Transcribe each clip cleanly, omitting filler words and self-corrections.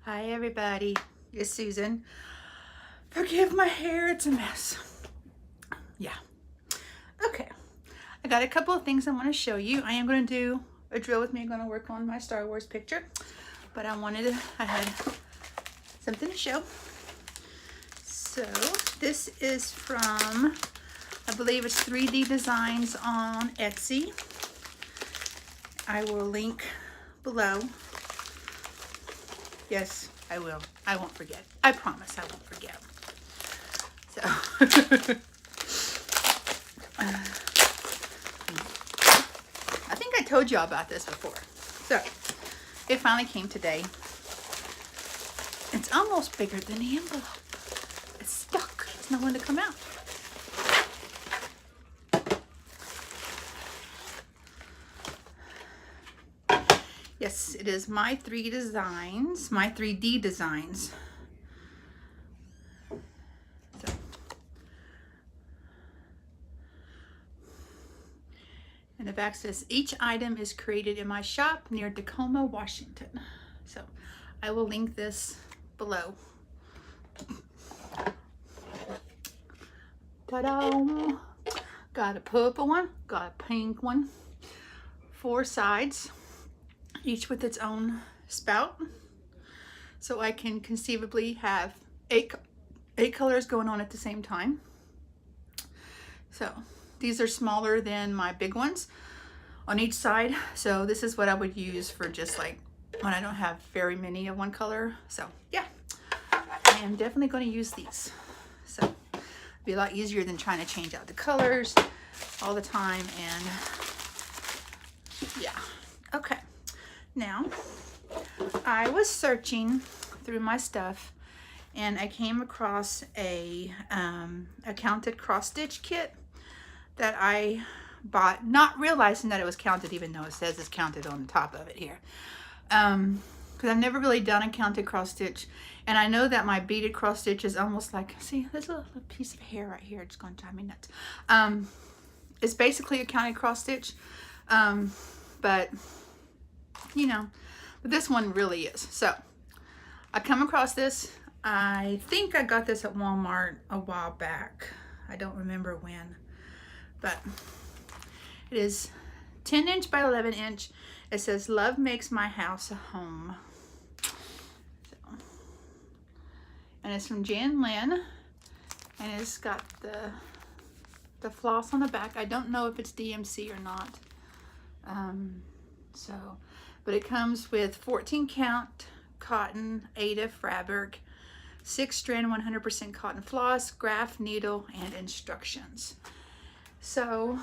Hi everybody, it's Susan. Forgive my hair, it's a mess. Yeah. Okay. I got a couple of things I want to show you. I am going to do a drill with me. I'm going to work on my Star Wars picture. But I had something to show. So this is from, I believe it's 3D Designs on Etsy. I will link below. Yes, I will. I won't forget. I promise I won't forget. So, I think I told y'all about this before. So, it finally came today. It's almost bigger than the envelope. It's stuck. It's not going to come out. Yes, it is my 3D Designs. So. And the back says, each item is created in my shop near Tacoma, Washington. So I will link this below. Ta-da! Got a purple one, got a pink one, 4 sides, each with its own spout. So I can conceivably have eight colors going on at the same time. So these are smaller than my big ones on each side. So this is what I would use for just like when I don't have very many of one color. So yeah, I am definitely going to use these. So it'll be a lot easier than trying to change out the colors all the time. And yeah, okay. Now, I was searching through my stuff and I came across a counted cross stitch kit that I bought, not realizing that it was counted, even though it says it's counted on the top of it here. Because I've never really done a counted cross stitch, and I know that my beaded cross stitch is almost like, see, there's a little piece of hair right here. It's going to drive me nuts. It's basically a counted cross stitch, but you know, but this one really is. So I come across this. I think I got this at Walmart a while back. I don't remember when, but it is 10 inch by 11 inch. It says, "Love makes my house a home." So, and it's from Jan Lynn, and it's got the floss on the back. I don't know if it's DMC or not. But it comes with 14 count cotton Aida fabric, 6 strand 100% cotton floss, graph needle, and instructions. So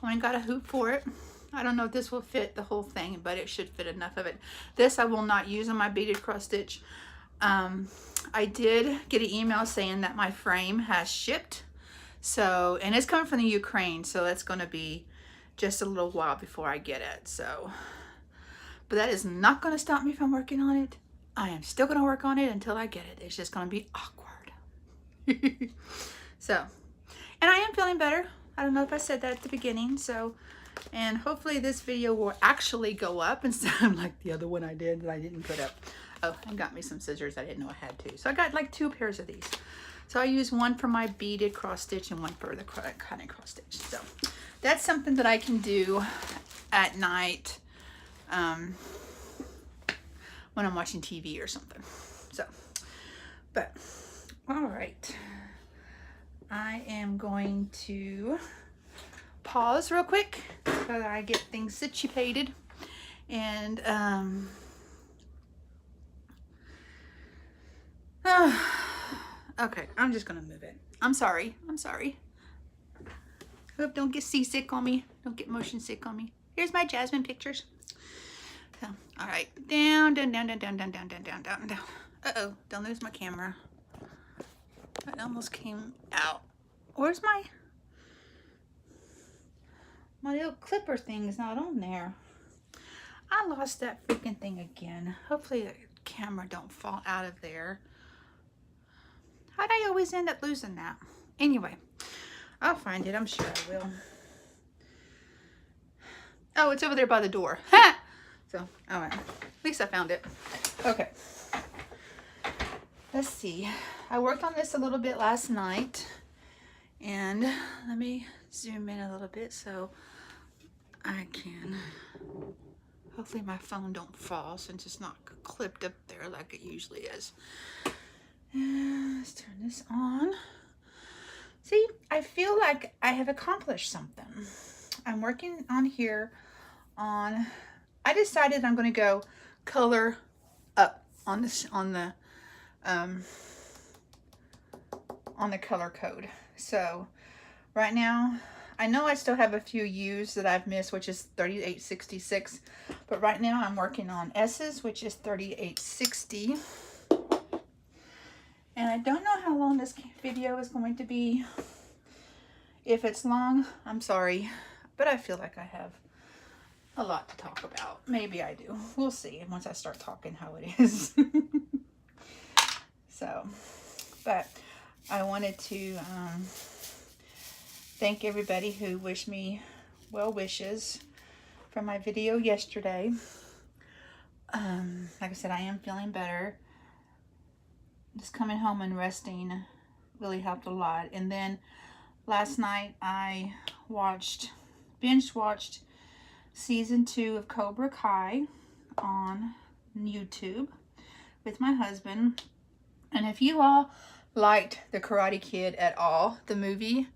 I got a hoop for it. I don't know if this will fit the whole thing, but it should fit enough of it. This I will not use on my beaded cross stitch. I did get an email saying that my frame has shipped. So, and it's coming from the Ukraine, so that's going to be just a little while before I get it. So, but that is not going to stop me from working on it. I am still going to work on it until I get it. It's just going to be awkward. So, and I am feeling better. I don't know if I said that at the beginning. So, and hopefully this video will actually go up instead of like the other one I did that I didn't put up. Oh, and got me some scissors. I didn't know I had to. So I got like 2 pairs of these. So I use one for my beaded cross stitch and one for the cotton cross stitch. So that's something that I can do at night when I'm watching TV or something. So, but all right. I am going to pause real quick so that I get things situated. And okay, I'm just gonna move it. I'm sorry. Hope don't get seasick on me. Don't get motion sick on me. Here's my Jasmine pictures. So, all right, down. Uh-oh, don't lose my camera. That almost came out. Where's my little clipper thing is not on there. I lost that freaking thing again. Hopefully the camera don't fall out of there. How'd I always end up losing that? Anyway, I'll find it. I'm sure I will. Oh, it's over there by the door. So, all right. At least least I found it. Okay. Let's see. I worked on this a little bit last night. And let me zoom in a little bit so I can, hopefully my phone don't fall since it's not clipped up there like it usually is. And let's turn this on. See, I feel like I have accomplished something. I'm working on here on, I decided I'm going to go color up on this, on the color code. So right now, I know I still have a few U's that I've missed, which is 3866, but right now I'm working on S's, which is 3860. And I don't know how long this video is going to be. If it's long, I'm sorry, but I feel like I have a lot to talk about. Maybe I do. We'll see once I start talking how it is. So, but I wanted to thank everybody who wished me well wishes for my video yesterday. Like I said, I am feeling better. Just coming home and resting really helped a lot. And then last night I binge watched season 2 of Cobra Kai on YouTube with my husband. And if you all liked The Karate Kid at all, the movie,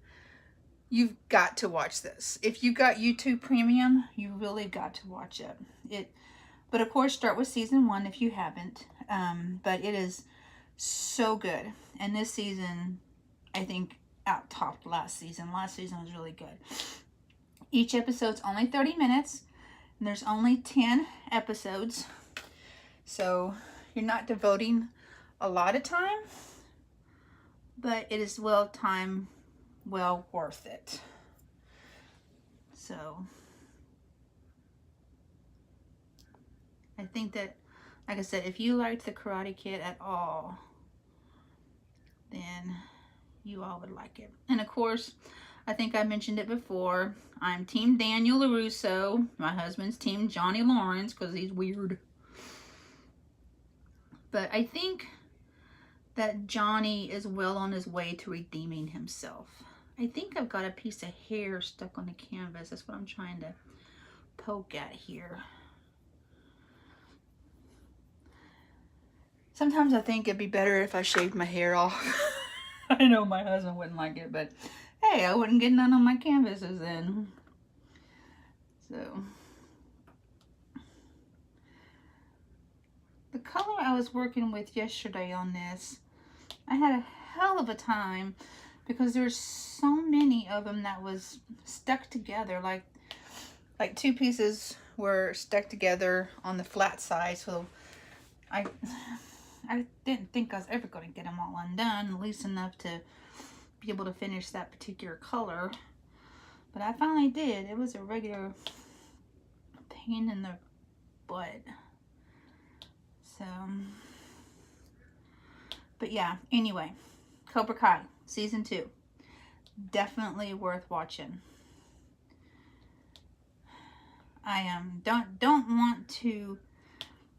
you've got to watch this. If you got YouTube Premium, you really got to watch it. But of course, start with season 1 if you haven't. But it is so good. And this season, I think, out-topped last season. Last season was really good. Each episode's only 30 minutes. And there's only 10 episodes. So you're not devoting a lot of time. But it is well worth it. So I think that, like I said, if you liked The Karate Kid at all, then you all would like it. And of course, I think I mentioned it before, I'm Team Daniel LaRusso. My husband's Team Johnny Lawrence because he's weird. But I think that Johnny is well on his way to redeeming himself. I think I've got a piece of hair stuck on the canvas. That's what I'm trying to poke at here. Sometimes I think it'd be better if I shaved my hair off. I know my husband wouldn't like it, but hey, I wouldn't get none on my canvases then. So the color I was working with yesterday on this, I had a hell of a time because there's so many of them that was stuck together, like two pieces were stuck together on the flat side. So I didn't think I was ever going to get them all undone, at least enough to be able to finish that particular color. But I finally did. It was a regular pain in the butt. So, but yeah, anyway, Cobra Kai season 2, definitely worth watching. I don't want to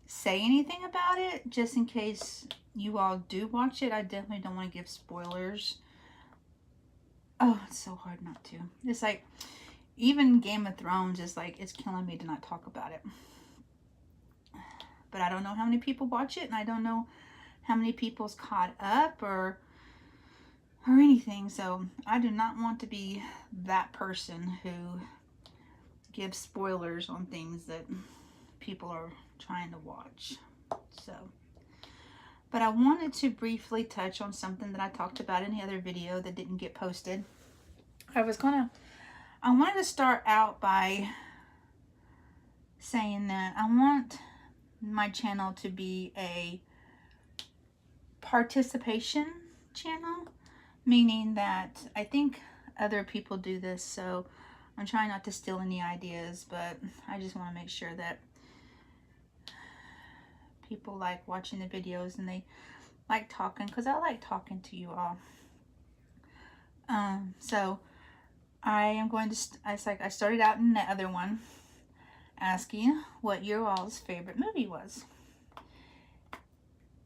say anything about it just in case you all do watch it. I definitely don't want to give spoilers. Oh, it's so hard not to. It's like even Game of Thrones is like, it's killing me to not talk about it. But I don't know how many people watch it, and I don't know how many people's caught up or anything. So I do not want to be that person who gives spoilers on things that people are trying to watch. So, but I wanted to briefly touch on something that I talked about in the other video that didn't get posted. I wanted to start out by saying that I want my channel to be a participation channel, meaning that I think other people do this, so I'm trying not to steal any ideas, but I just want to make sure that people like watching the videos and they like talking, because I like talking to you all. So I am going to, I started out in the other one, asking what your all's favorite movie was.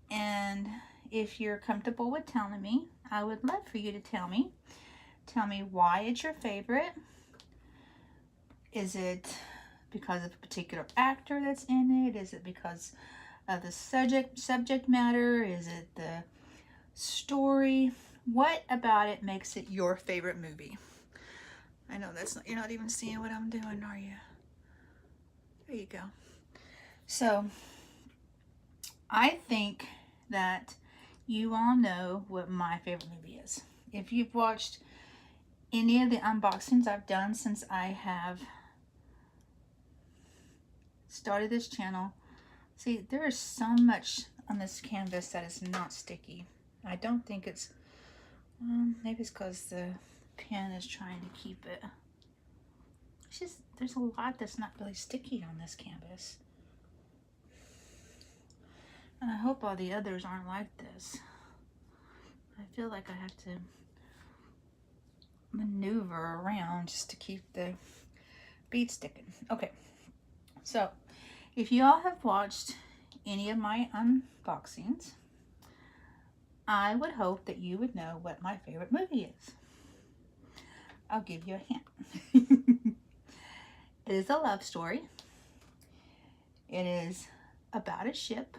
And if you're comfortable with telling me, I would love for you to tell me. Tell me why it's your favorite. Is it because of a particular actor that's in it? Is it because of the subject matter? Is it the story? What about it makes it your favorite movie? I know that's not, you're not even seeing what I'm doing, are you? There you go. So I think that you all know what my favorite movie is. If you've watched any of the unboxings I've done since I have started this channel, see, there is so much on this canvas that is not sticky. I don't think it's, maybe it's because the pen is trying to keep it. It's just, there's a lot that's not really sticky on this canvas. And I hope all the others aren't like this. I feel like I have to maneuver around just to keep the bead sticking. Okay, so if you all have watched any of my unboxings, I would hope that you would know what my favorite movie is. I'll give you a hint. It is a love story. It is about a ship,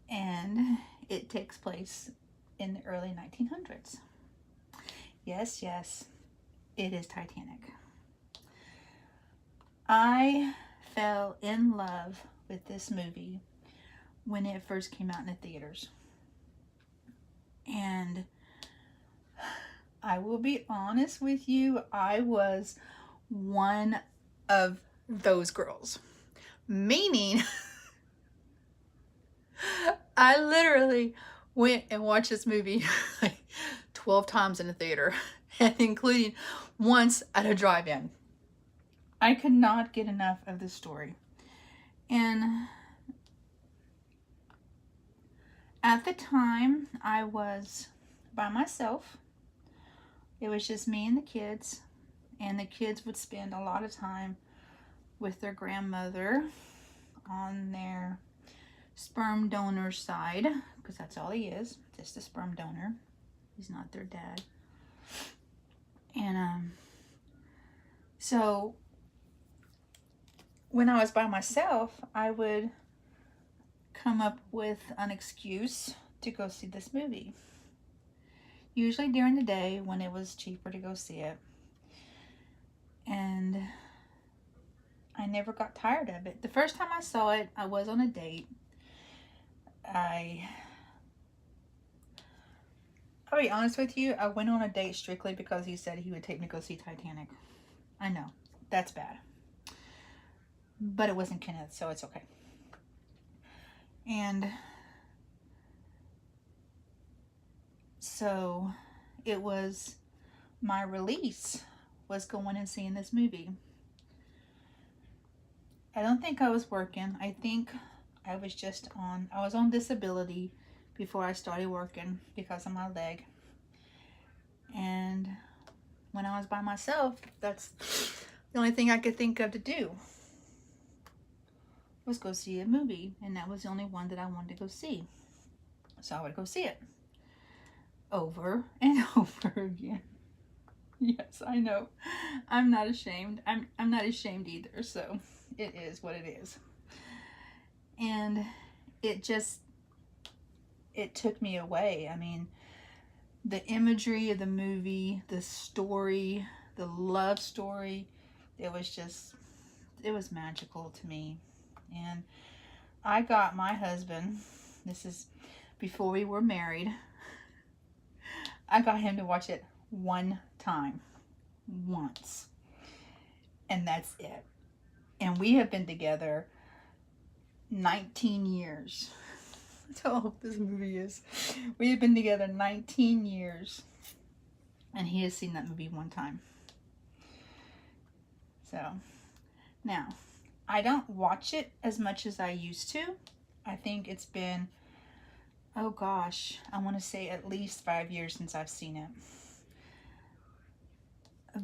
and it takes place in the early 1900s. Yes, yes, it is Titanic. I fell in love with this movie when it first came out in the theaters. And I will be honest with you, I was one of those girls. Meaning, I literally went and watched this movie like 12 times in the theater, and including once at a drive-in. I could not get enough of this story. And at the time, I was by myself. It was just me and the kids. And the kids would spend a lot of time with their grandmother on their sperm donor side, because that's all he is, just a sperm donor. He's not their dad. And so when I was by myself, I would come up with an excuse to go see this movie. Usually during the day when it was cheaper to go see it. And I never got tired of it. The first time I saw it, I was on a date. I'll be honest with you, I went on a date strictly because he said he would take me to go see Titanic. I know, that's bad. But it wasn't Kenneth, so it's okay. And so it was my release was going and seeing this movie. I don't think I was working. I think I was just I was on disability before I started working because of my leg. And when I was by myself, that's the only thing I could think of to do was go see a movie. And that was the only one that I wanted to go see. So I would go see it over and over again. Yes, I know. I'm not ashamed. I'm not ashamed either. So it is what it is. And it took me away. I mean, the imagery of the movie, the story, the love story, it was magical to me. And I got my husband, this is before we were married, I got him to watch it one time, once, and that's it. And we have been together 19 years. That's how old this movie is. We have been together 19 years, and he has seen that movie one time. So now I don't watch it as much as I used to. I think it's been, oh gosh, I want to say at least 5 years since I've seen it.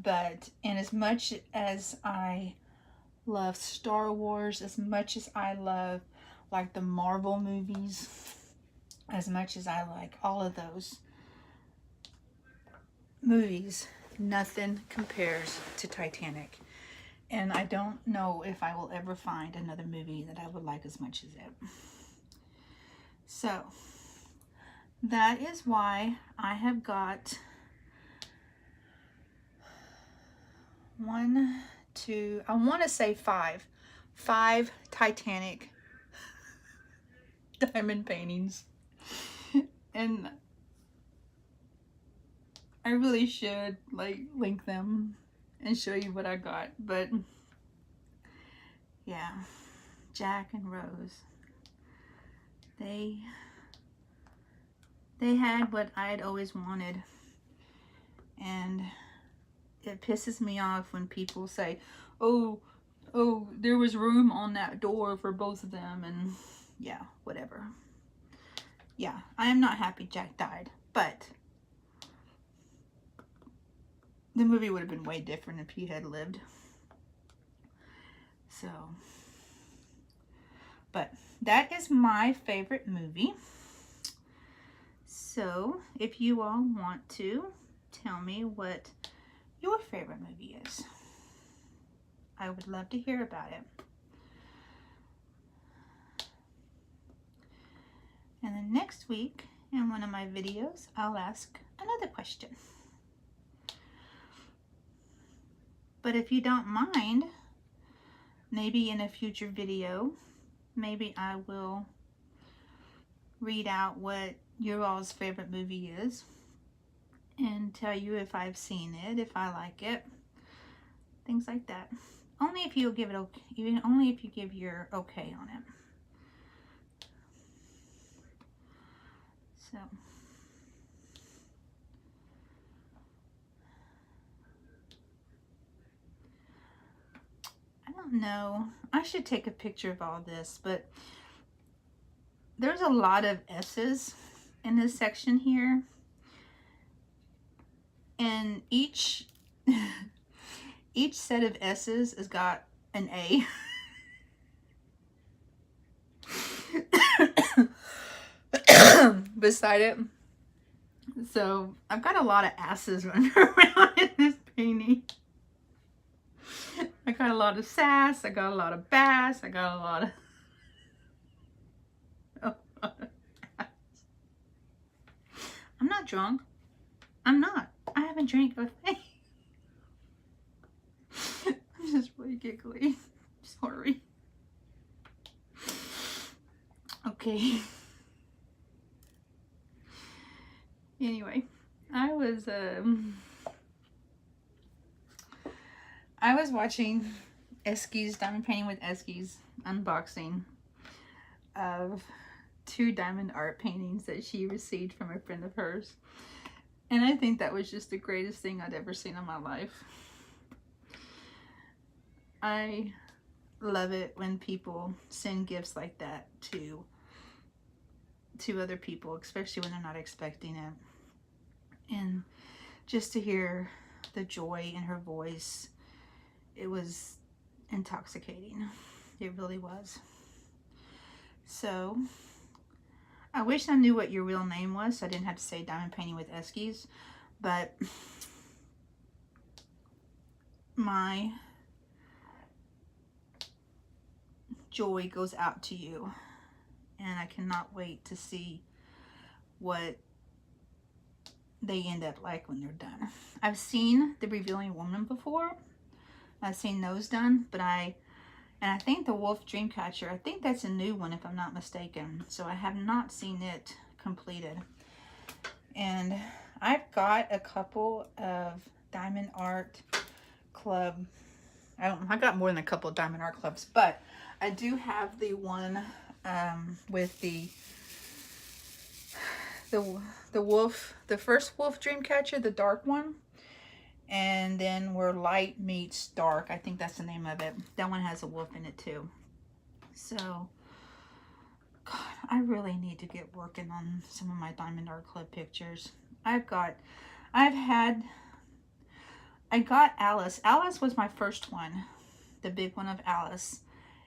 But in as much as I love Star Wars as much as I love like the Marvel movies, as much as I like all of those movies, nothing compares to Titanic. And I don't know if I will ever find another movie that I would like as much as it. So that is why I have got 1, 2, I want to say 5 Titanic diamond paintings. And I really should like link them and show you what I got, but yeah, Jack and Rose, they had what I had always wanted. And it pisses me off when people say, oh, there was room on that door for both of them. And yeah, whatever. Yeah, I am not happy Jack died, but the movie would have been way different if he had lived. So, but that is my favorite movie. So if you all want to tell me what your favorite movie is, I would love to hear about it. And then next week in one of my videos, I'll ask another question. But if you don't mind, maybe in a future video, maybe I will read out what your all's favorite movie is and tell you if I've seen it, if I like it, things like that. Only if you give it okay, only if you give your okay on it. So I don't know. I should take a picture of all this, but there's a lot of S's in this section here. And each set of S's has got an A. Beside it. So I've got a lot of asses running around in this painting. I got a lot of sass, I got a lot of bass, I got a lot of ass. I'm not drunk. I'm not. I haven't drank a thing. I'm just really giggly. Sorry. Okay. Anyway, I was watching Eski's Diamond Painting with Eski's unboxing of 2 diamond art paintings that she received from a friend of hers. And I think that was just the greatest thing I'd ever seen in my life. I love it when people send gifts like that to other people, especially when they're not expecting it. And just to hear the joy in her voice, it was intoxicating. It really was. So I wish I knew what your real name was so I didn't have to say Diamond Painting with Eskies, but my joy goes out to you, and I cannot wait to see what they end up like when they're done. I've seen the Revealing Woman before. I've seen those done, but I think the Wolf Dreamcatcher, I think that's a new one if I'm not mistaken. So I have not seen it completed. And I've got a couple of Diamond Art Club. I got more than a couple of Diamond Art Clubs, but I do have the one with the wolf, the first Wolf Dreamcatcher, the dark one. And then where light meets dark, I think that's the name of it. That one has a wolf in it too. So, God, I really need to get working on some of my Diamond Art Club pictures. I got Alice. Alice was my first one the big one of Alice.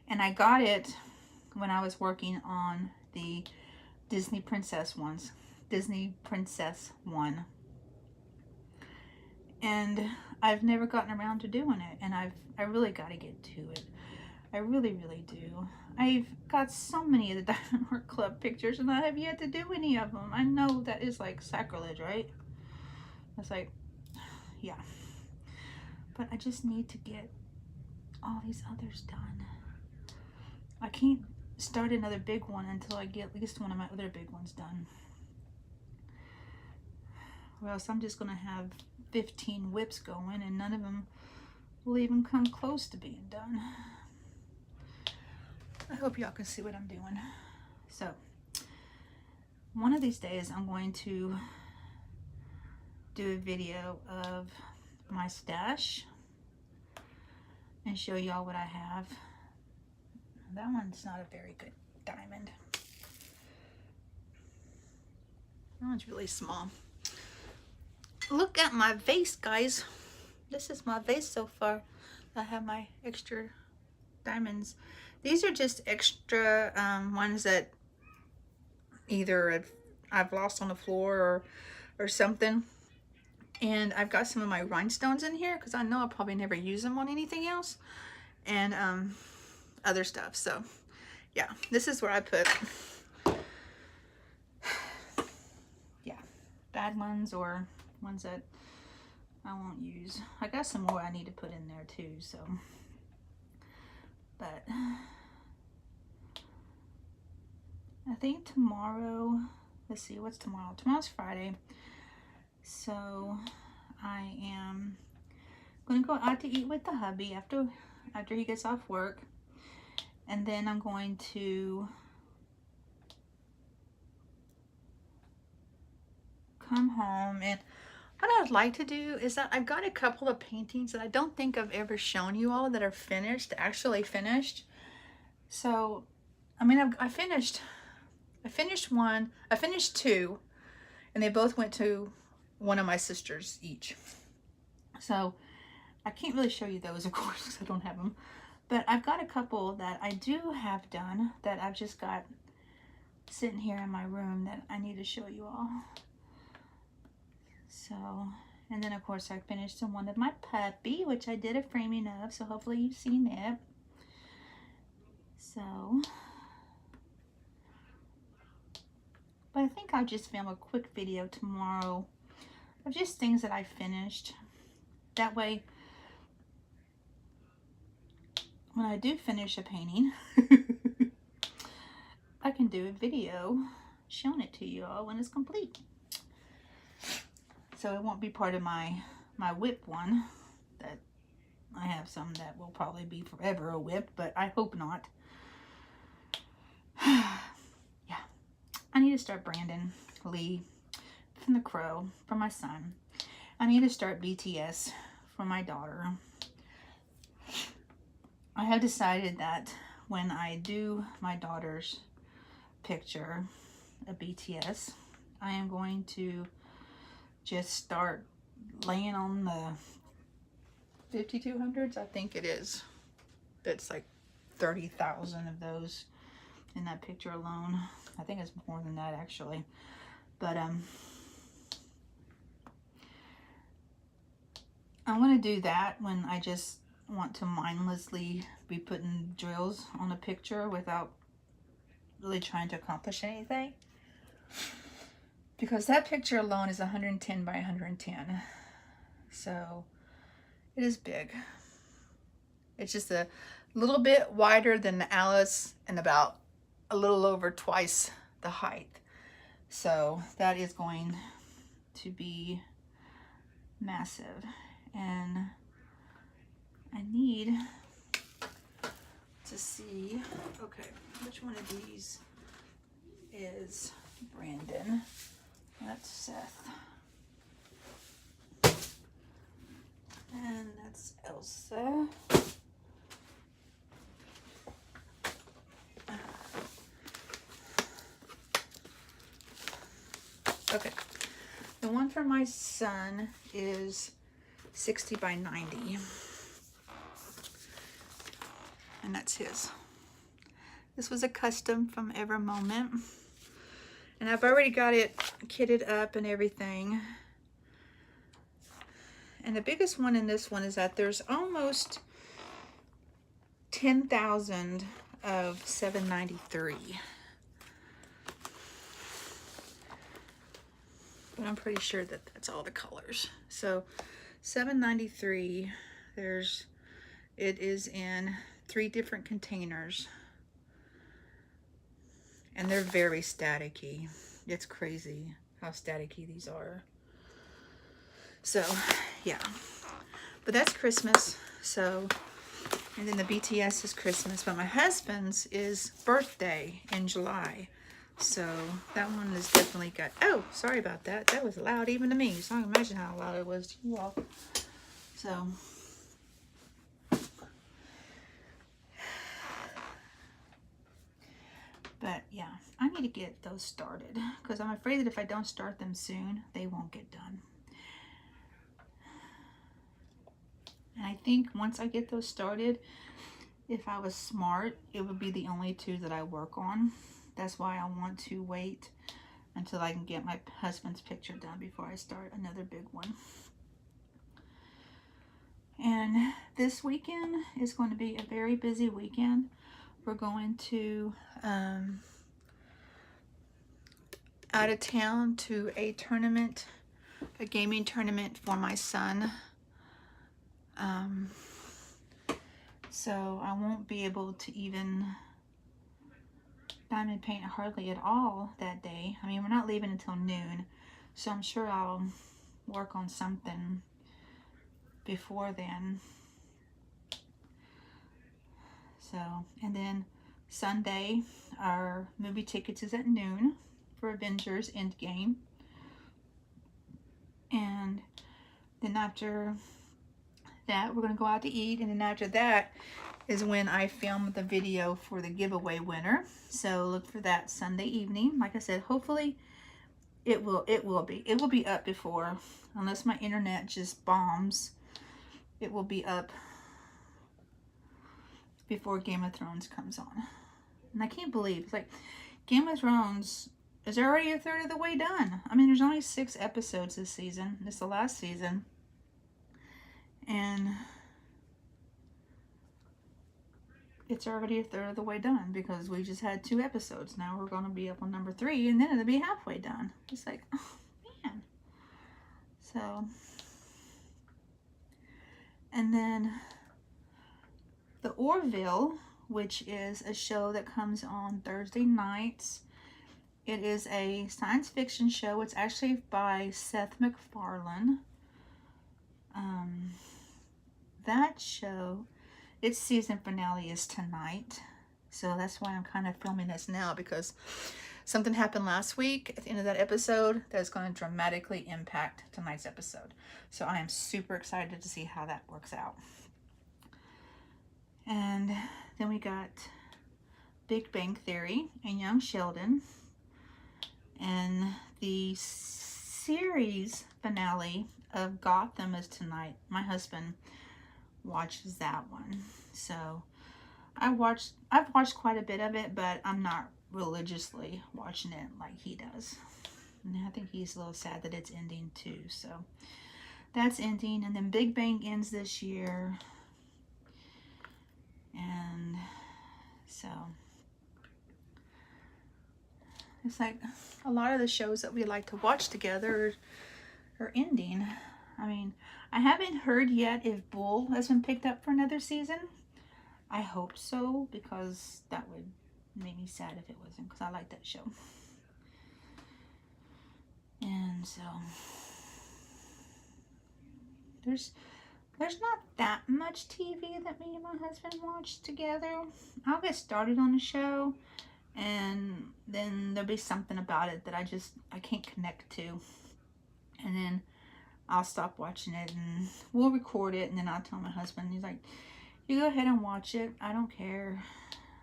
And I got it when I was working on the Disney Princess ones. Disney Princess one. And I've never gotten around to doing it. And I really got to get to it. I really, really do. I've got so many of the Diamond Heart Club pictures and I have yet to do any of them. I know that is like sacrilege, right? It's like, yeah. But I just need to get all these others done. I can't start another big one until I get at least one of my other big ones done. Or else I'm just going to have 15 whips going and none of them will even come close to being done. I hope y'all can see what I'm doing. So, one of these days I'm going to do a video of my stash and show y'all what I have. That one's not a very good diamond. That one's really small. Look at my vase, guys. This is my vase so far. I have my extra diamonds. These are just extra ones that either I've lost on the floor or something. And I've got some of my rhinestones in here because I know I'll probably never use them on anything else. And other stuff. So yeah, this is where I put yeah, bad ones or ones that I won't use. I got some more I need to put in there too, so but I think tomorrow, let's see, what's tomorrow? Tomorrow's Friday. So I am gonna go out to eat with the hubby after he gets off work. And then I'm going to come home, and what I'd like to do is that I've got a couple of paintings that I don't think I've ever shown you all that are finished, actually finished. So, I mean, I finished one, I finished two, and they both went to one of my sisters each. So, I can't really show you those, of course, because I don't have them. But I've got a couple that I do have done that I've just got sitting here in my room that I need to show you all. So, and then of course I finished one of my puppy, which I did a framing of, so hopefully you've seen it. So, but I think I'll just film a quick video tomorrow of just things that I finished. That way, when I do finish a painting, I can do a video showing it to you all when it's complete. So it won't be part of my whip one. That I have some that will probably be forever a whip, but I hope not. Yeah, I need to start Brandon Lee from The Crow for my son. I need to start BTS for my daughter. I have decided that when I do my daughter's picture of BTS, I am going to just start laying on the 5200s, I think it is. That's like 30,000 of those in that picture alone. I think it's more than that actually. But I want to do that when I just want to mindlessly be putting drills on a picture without really trying to accomplish anything. Because that picture alone is 110 by 110. So it is big. It's just a little bit wider than Alice and about a little over twice the height. So that is going to be massive. And I need to see, okay, which one of these is Brandon? That's Seth. And that's Elsa. Okay, the one for my son is 60 by 90. and that's his. This was a custom from Ever Moment. And I've already got it kitted up and everything. And the biggest one in this one is that there's almost 10,000 of 793. But I'm pretty sure that that's all the colors. So 793, it is in 3 different containers. And they're very staticky. It's crazy how staticky these are. So, yeah. But that's Christmas. So, and then the BTS is Christmas. But my husband's is birthday in July. So, that one is definitely got... Oh, sorry about that. That was loud even to me. So, I can imagine how loud it was to you all. So... But yeah, I need to get those started because I'm afraid that if I don't start them soon, they won't get done. And I think once I get those started, if I was smart, it would be the only 2 that I work on. That's why I want to wait until I can get my husband's picture done before I start another big one. And this weekend is going to be a very busy weekend. We're going to out of town to a tournament, a gaming tournament for my son. So I won't be able to even diamond paint hardly at all that day. I mean, we're not leaving until noon, so I'm sure I'll work on something before then. So, and then Sunday, our movie tickets is at noon for Avengers Endgame. And then after that, we're going to go out to eat. And then after that is when I film the video for the giveaway winner. So look for that Sunday evening. Like I said, hopefully it will be up before, unless my internet just bombs. It will be up before Game of Thrones comes on. And I can't believe, it's like, Game of Thrones is already a third of the way done. I mean, there's only 6 episodes this season. It's the last season. And it's already a third of the way done because we just had 2 episodes. Now we're going to be up on number 3 and then it'll be halfway done. It's like, oh, man. So, and then The Orville, which is a show that comes on Thursday nights. It is a science fiction show. It's actually by Seth MacFarlane. That show, its season finale is tonight. So that's why I'm kind of filming this now, because something happened last week at the end of that episode that's going to dramatically impact tonight's episode. So I am super excited to see how that works out. And then we got Big Bang Theory and Young Sheldon. And the series finale of Gotham is tonight. My husband watches that one. So I've watched quite a bit of it, but I'm not religiously watching it like he does. And I think he's a little sad that it's ending too. So that's ending. And then Big Bang ends this year. And so it's like a lot of the shows that we like to watch together are ending. I mean, I haven't heard yet if Bull has been picked up for another season. I hope so, because that would make me sad if it wasn't, because I like that show. And so there's not that much TV that me and my husband watch together. I'll get started on a show and then there'll be something about it that I can't connect to. And then I'll stop watching it and we'll record it, and then I'll tell my husband. He's like, you go ahead and watch it. I don't care.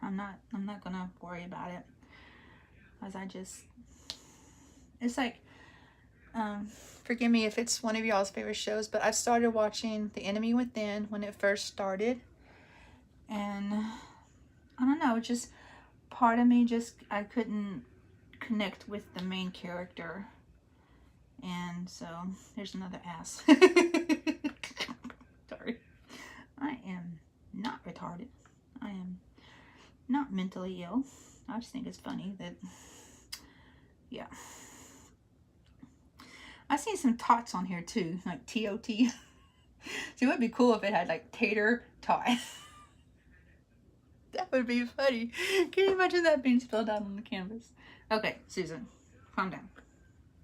I'm not gonna worry about it. Because it's like, forgive me if it's one of y'all's favorite shows, but I started watching The Enemy Within when it first started. And I don't know, just part of me just, I couldn't connect with the main character. And so, there's another ass. Sorry. I am not retarded. I am not mentally ill. I just think it's funny that, yeah. I seen some tots on here too, like T-O-T. See, it would be cool if it had like tater tot. That would be funny. Can you imagine that being spelled out on the canvas? Okay, Susan, calm down.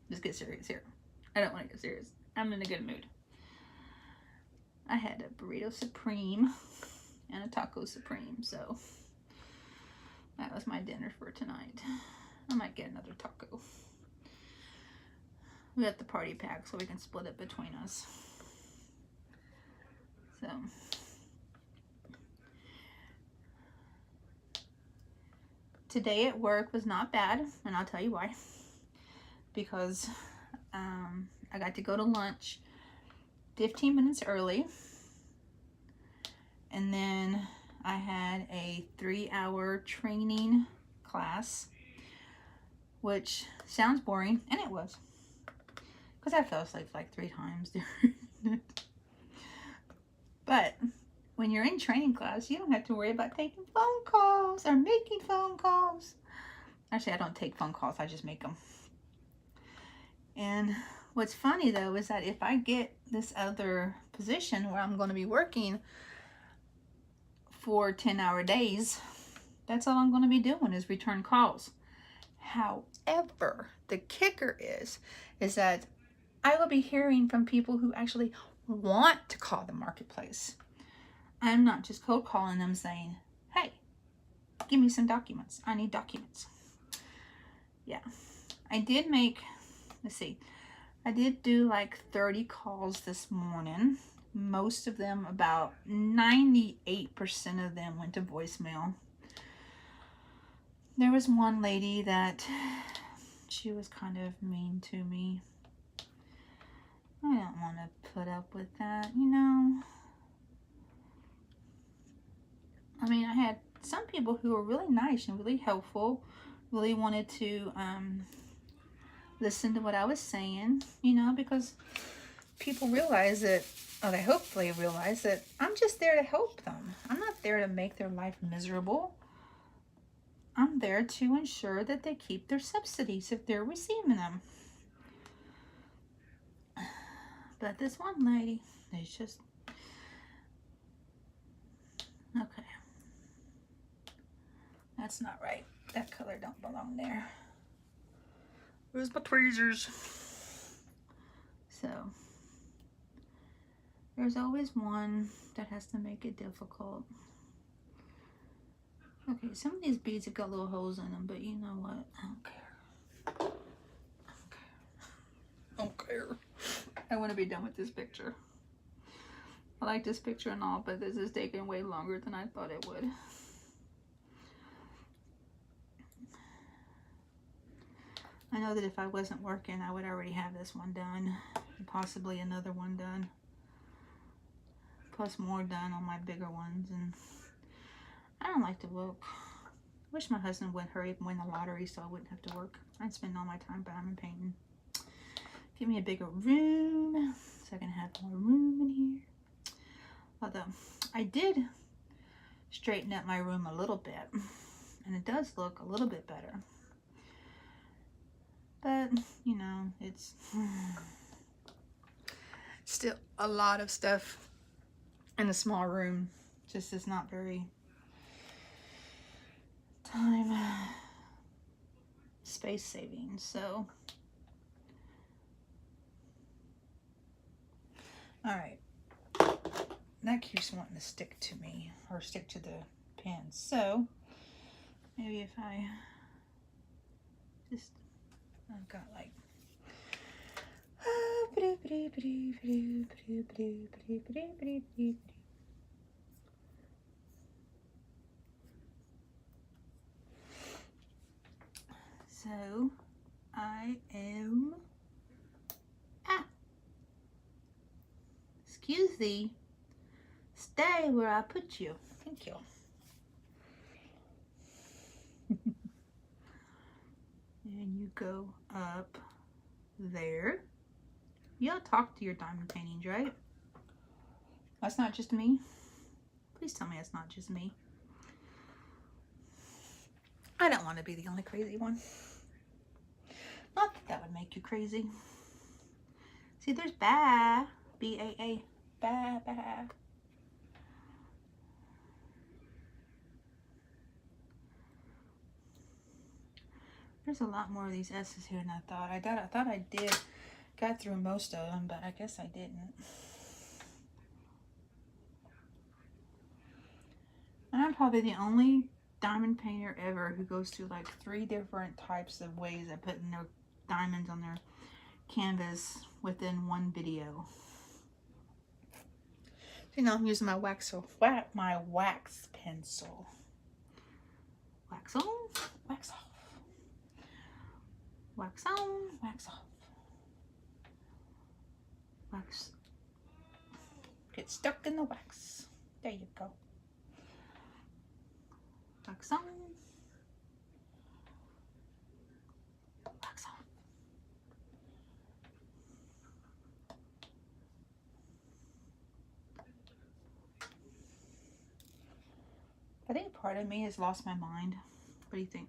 Just get serious here. I don't want to get serious. I'm in a good mood. I had a burrito supreme and a taco supreme, so that was my dinner for tonight. I might get another taco. We got the party pack so we can split it between us. So today at work was not bad, and I'll tell you why. Because I got to go to lunch 15 minutes early, and then I had a 3-hour training class, which sounds boring, and it was, because I fell asleep like 3 times during it. But when you're in training class, you don't have to worry about taking phone calls or making phone calls. Actually, I don't take phone calls, I just make them. And what's funny though is that if I get this other position where I'm going to be working for 10-hour days, that's all I'm going to be doing is return calls. However, the kicker is that I will be hearing from people who actually want to call the marketplace. I'm not just cold calling them saying, hey, give me some documents. I need documents. Yeah, I did make, let's see, I did do like 30 calls this morning. Most of them, about 98% of them went to voicemail. There was one lady that she was kind of mean to me. I don't want to put up with that, you know. I mean, I had some people who were really nice and really helpful, really wanted to listen to what I was saying, you know, because people realize that, or they hopefully realize that I'm just there to help them. I'm not there to make their life miserable. I'm there to ensure that they keep their subsidies if they're receiving them. But this one lady, it's just, okay. That's not right. That color don't belong there. Where's my tweezers? So, there's always one that has to make it difficult. Okay, some of these beads have got little holes in them, but you know what? I don't care. I don't care. I want to be done with this picture. I like this picture and all, but this is taking way longer than I thought it would. I know that if I wasn't working, I would already have this one done, and possibly another one done, plus more done on my bigger ones. And I don't like to work. Wish my husband would hurry up and win the lottery so I wouldn't have to work. I'd spend all my time buying and painting. Give me a bigger room so I can have more room in here. Although I did straighten up my room a little bit, and it does look a little bit better. But, you know, it's still a lot of stuff in a small room. Just is not very time space saving. So, all right. That keeps wanting to stick to me, or stick to the pen. So, maybe if I just, I've got like, so I am, excuse thee, stay where I put you. Thank you. you go up there. Y'all talk to your diamond paintings, right? That's not just me. Please tell me it's not just me. I don't want to be the only crazy one. Not that that would make you crazy. See, there's Ba. B-A-A. Ba, ba. There's a lot more of these S's here than I thought. I thought I got through most of them, but I guess I didn't. And I'm probably the only diamond painter ever who goes through like 3 different types of ways of putting their diamonds on their canvas within one video. You know, I'm using my wax pencil. Wax on, wax off. Wax on, wax off. Wax. Get stuck in the wax. There you go. Wax on. Wax off. I think part of me has lost my mind. What do you think?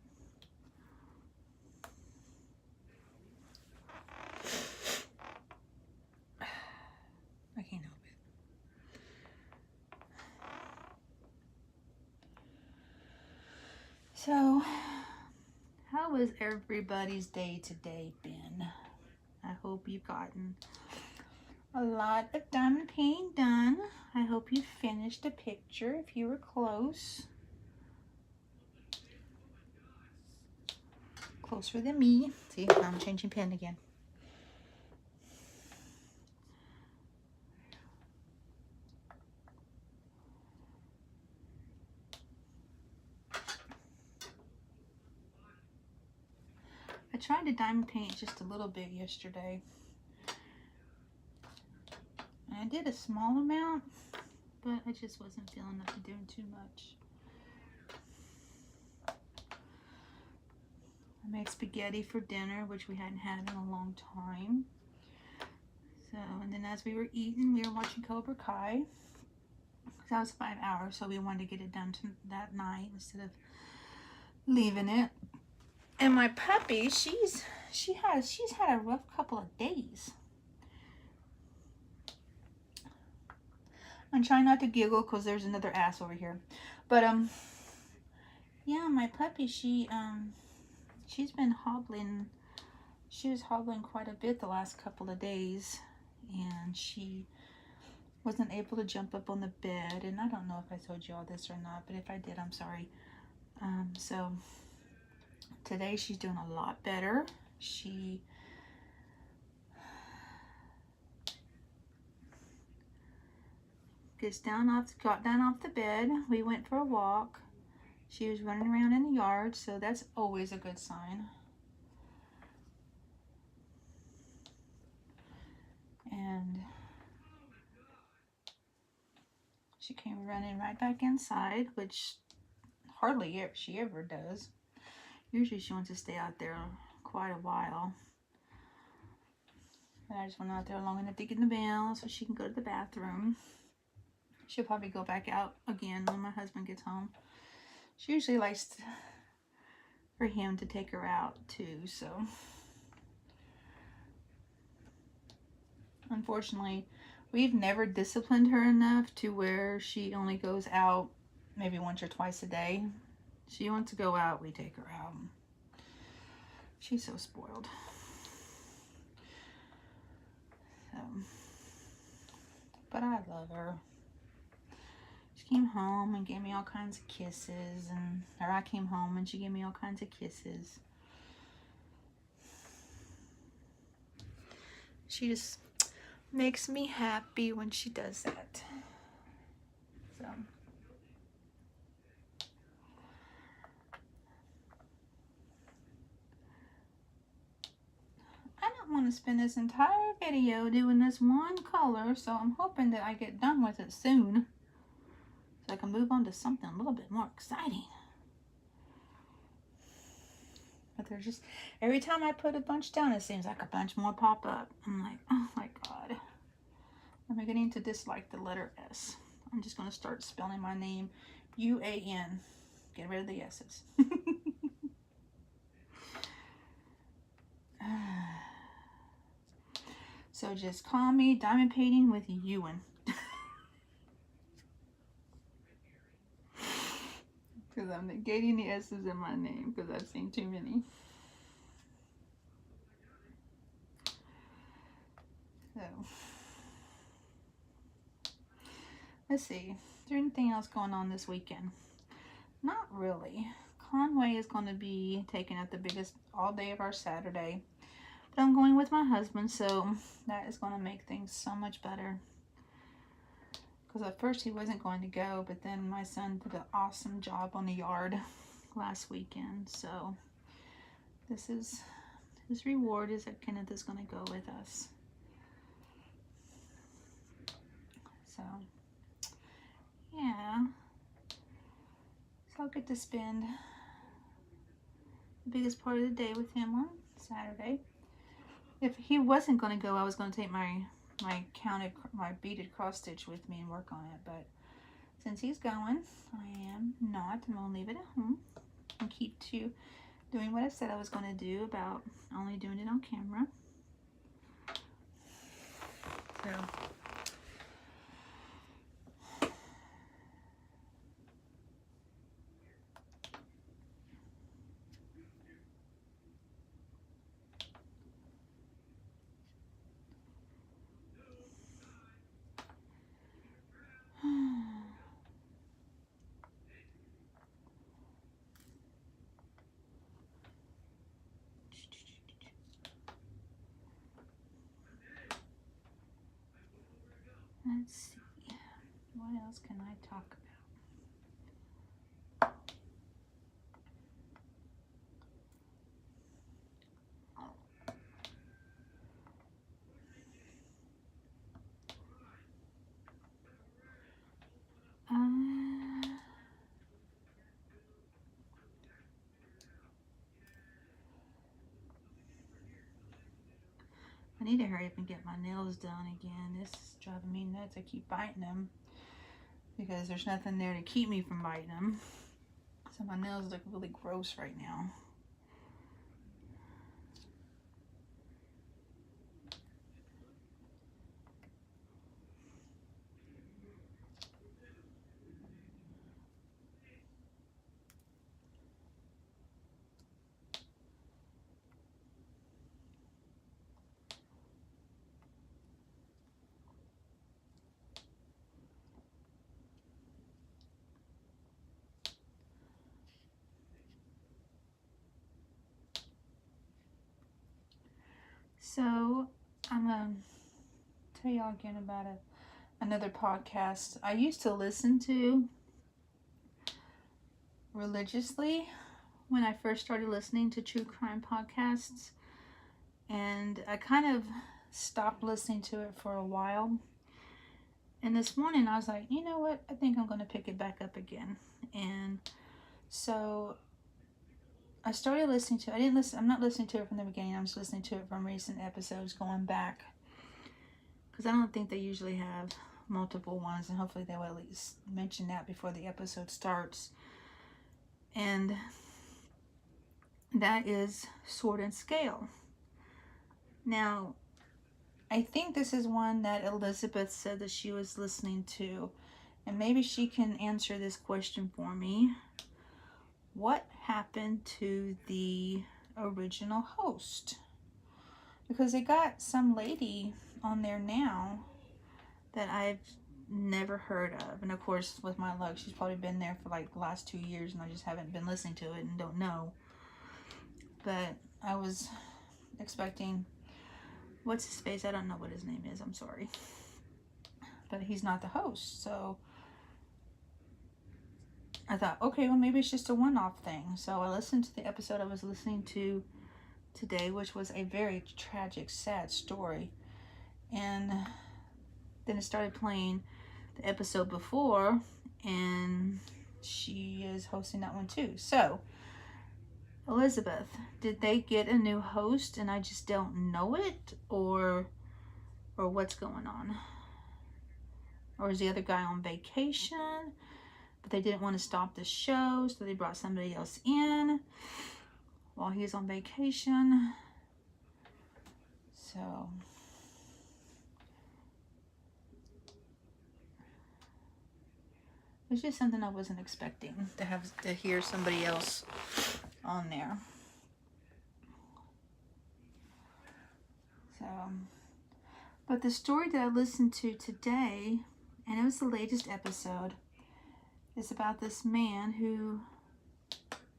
I can't help it. So, how has everybody's day today been? I hope you've gotten a lot of diamond painting done. I hope you finished a picture if you were close. Closer than me. See, I'm changing pen again. I tried to diamond paint just a little bit yesterday. And I did a small amount, but I just wasn't feeling like doing too much. I made spaghetti for dinner, which we hadn't had in a long time. So, and then as we were eating, we were watching Cobra Kai. That was 5 hours, so we wanted to get it done that night instead of leaving it. And my puppy, she's had a rough couple of days. I'm trying not to giggle because there's another ass over here. But yeah, my puppy, she's been hobbling. She was hobbling quite a bit the last couple of days, and she wasn't able to jump up on the bed. And I don't know if I told you all this or not, but if I did, I'm sorry. So today she's doing a lot better. She got down off the bed. We went for a walk. She was running around in the yard, so that's always a good sign. And she came running right back inside, which hardly she ever does. Usually she wants to stay out there quite a while. But I just went out there long enough to get in the mail so she can go to the bathroom. She'll probably go back out again when my husband gets home. She usually likes for him to take her out too, so. Unfortunately, we've never disciplined her enough to where she only goes out maybe once or twice a day. She wants to go out, we take her out. She's so spoiled. So, but I love her. She came home and gave me all kinds of kisses, or I came home and she gave me all kinds of kisses. She just makes me happy when she does that. So. I don't want to spend this entire video doing this one color, so I'm hoping that I get done with it soon, so I can move on to something a little bit more exciting. But they're just, every time I put a bunch down, it seems like a bunch more pop up. I'm like, oh my God. I'm beginning to dislike the letter S. I'm just going to start spelling my name U-A-N. Get rid of the S's. So just call me Diamond Painting with Ewan. Because I'm negating the S's in my name because I've seen too many. So, let's see. Is there anything else going on this weekend? Not really. Conway is going to be taking up the biggest all day of our Saturday. But I'm going with my husband, so that is going to make things so much better. Because at first he wasn't going to go, but then my son did an awesome job on the yard last weekend. So this is his reward, is that Kenneth is going to go with us. So yeah, so I'll get to spend the biggest part of the day with him on Saturday. If he wasn't going to go, I was going to take my beaded cross stitch with me and work on it. But since he's going, I am not. I'm going to leave it at home and keep to doing what I said I was going to do about only doing it on camera. So let's see. What else can I talk about? I need to hurry up and get my nails done again. This is driving me nuts. I keep biting them because there's nothing there to keep me from biting them. So my nails look really gross right now. So I'm going to tell y'all again about another podcast I used to listen to religiously when I first started listening to true crime podcasts. And I kind of stopped listening to it for a while. And this morning I was like, you know what? I think I'm going to pick it back up again. And so I started listening to it. I'm not listening to it from the beginning. I'm just listening to it from recent episodes going back. Because I don't think they usually have multiple ones. And hopefully they will at least mention that before the episode starts. And that is Sword and Scale. Now, I think this is one that Elizabeth said that she was listening to. And maybe she can answer this question for me. What happened to the original host? Because they got some lady on there now that I've never heard of. And of course, with my luck, she's probably been there for like the last 2 years and I just haven't been listening to it and don't know. But I was expecting, what's his face? I don't know what his name is. I'm sorry. But he's not the host. So I thought, okay, well, maybe it's just a one-off thing. So I listened to the episode I was listening to today, which was a very tragic, sad story. And then it started playing the episode before, and she is hosting that one too. So Elizabeth, did they get a new host and I just don't know it, or what's going on? Or is the other guy on vacation, but they didn't want to stop the show, so they brought somebody else in while he's on vacation? So it's just something I wasn't expecting to hear somebody else on there. So, but the story that I listened to today, and it was the latest episode, is about this man who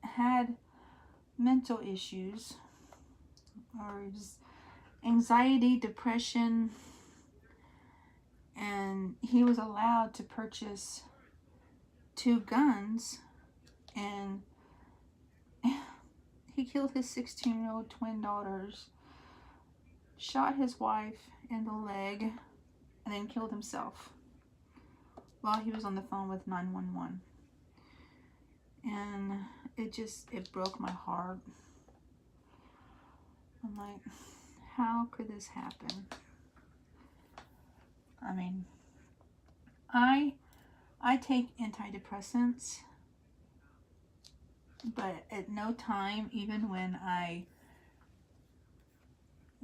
had mental issues, or just anxiety, depression, and he was allowed to purchase 2 guns, and he killed his 16-year-old twin daughters, shot his wife in the leg, and then killed himself while he was on the phone with 911. And it broke my heart. I'm like, how could this happen? I mean, I take antidepressants, but at no time, even when I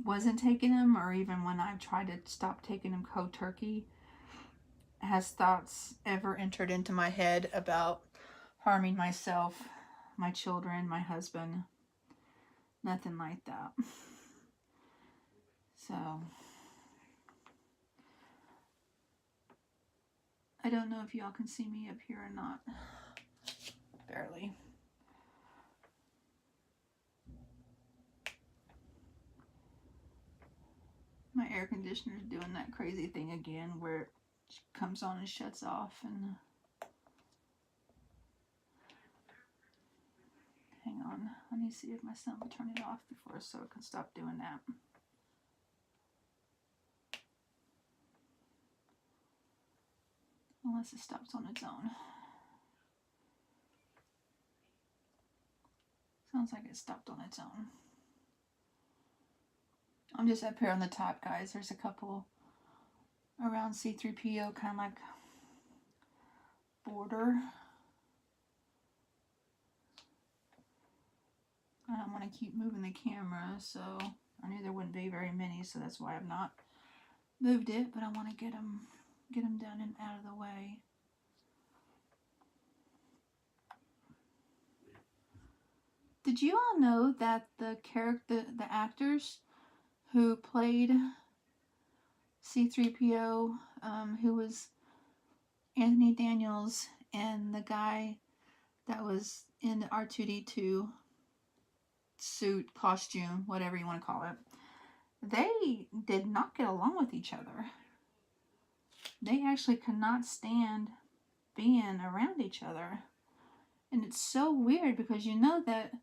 wasn't taking them, or even when I tried to stop taking them cold turkey, has thoughts ever entered into my head about harming myself, my children, my husband. Nothing like that. So I don't know if y'all can see me up here or not. Barely. My air conditioner is doing that crazy thing again where it comes on and shuts off. And hang on, let me see if my son will turn it off before so it can stop doing that. Unless it stops on its own. Sounds like it stopped on its own. I'm just up here on the top, guys. There's a couple around C3PO, kind of like border. I don't want to keep moving the camera, so I knew there wouldn't be very many, so that's why I've not moved it, but I want to get them down and out of the way. Did you all know that the actors who played C3PO, who was Anthony Daniels, and the guy that was in the R2-D2 suit, costume, whatever you want to call it, they did not get along with each other. They actually could not stand being around each other. And it's so weird because you know that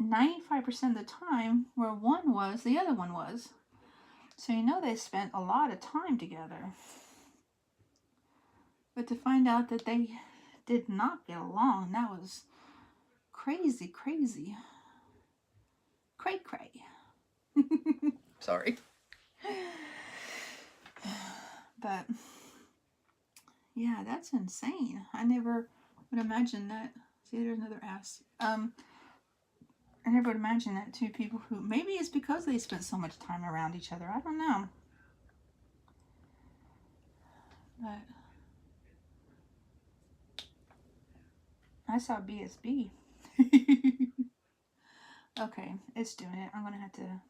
95% of the time where one was, the other one was. So you know they spent a lot of time together. But to find out that they did not get along, that was crazy, crazy. Cray cray. Sorry. But yeah, that's insane. I never would imagine that. See, there's another ass. I never would imagine that two people who, maybe it's because they spent so much time around each other. I don't know. But I saw BSB. Okay, it's doing it. I'm going to have to...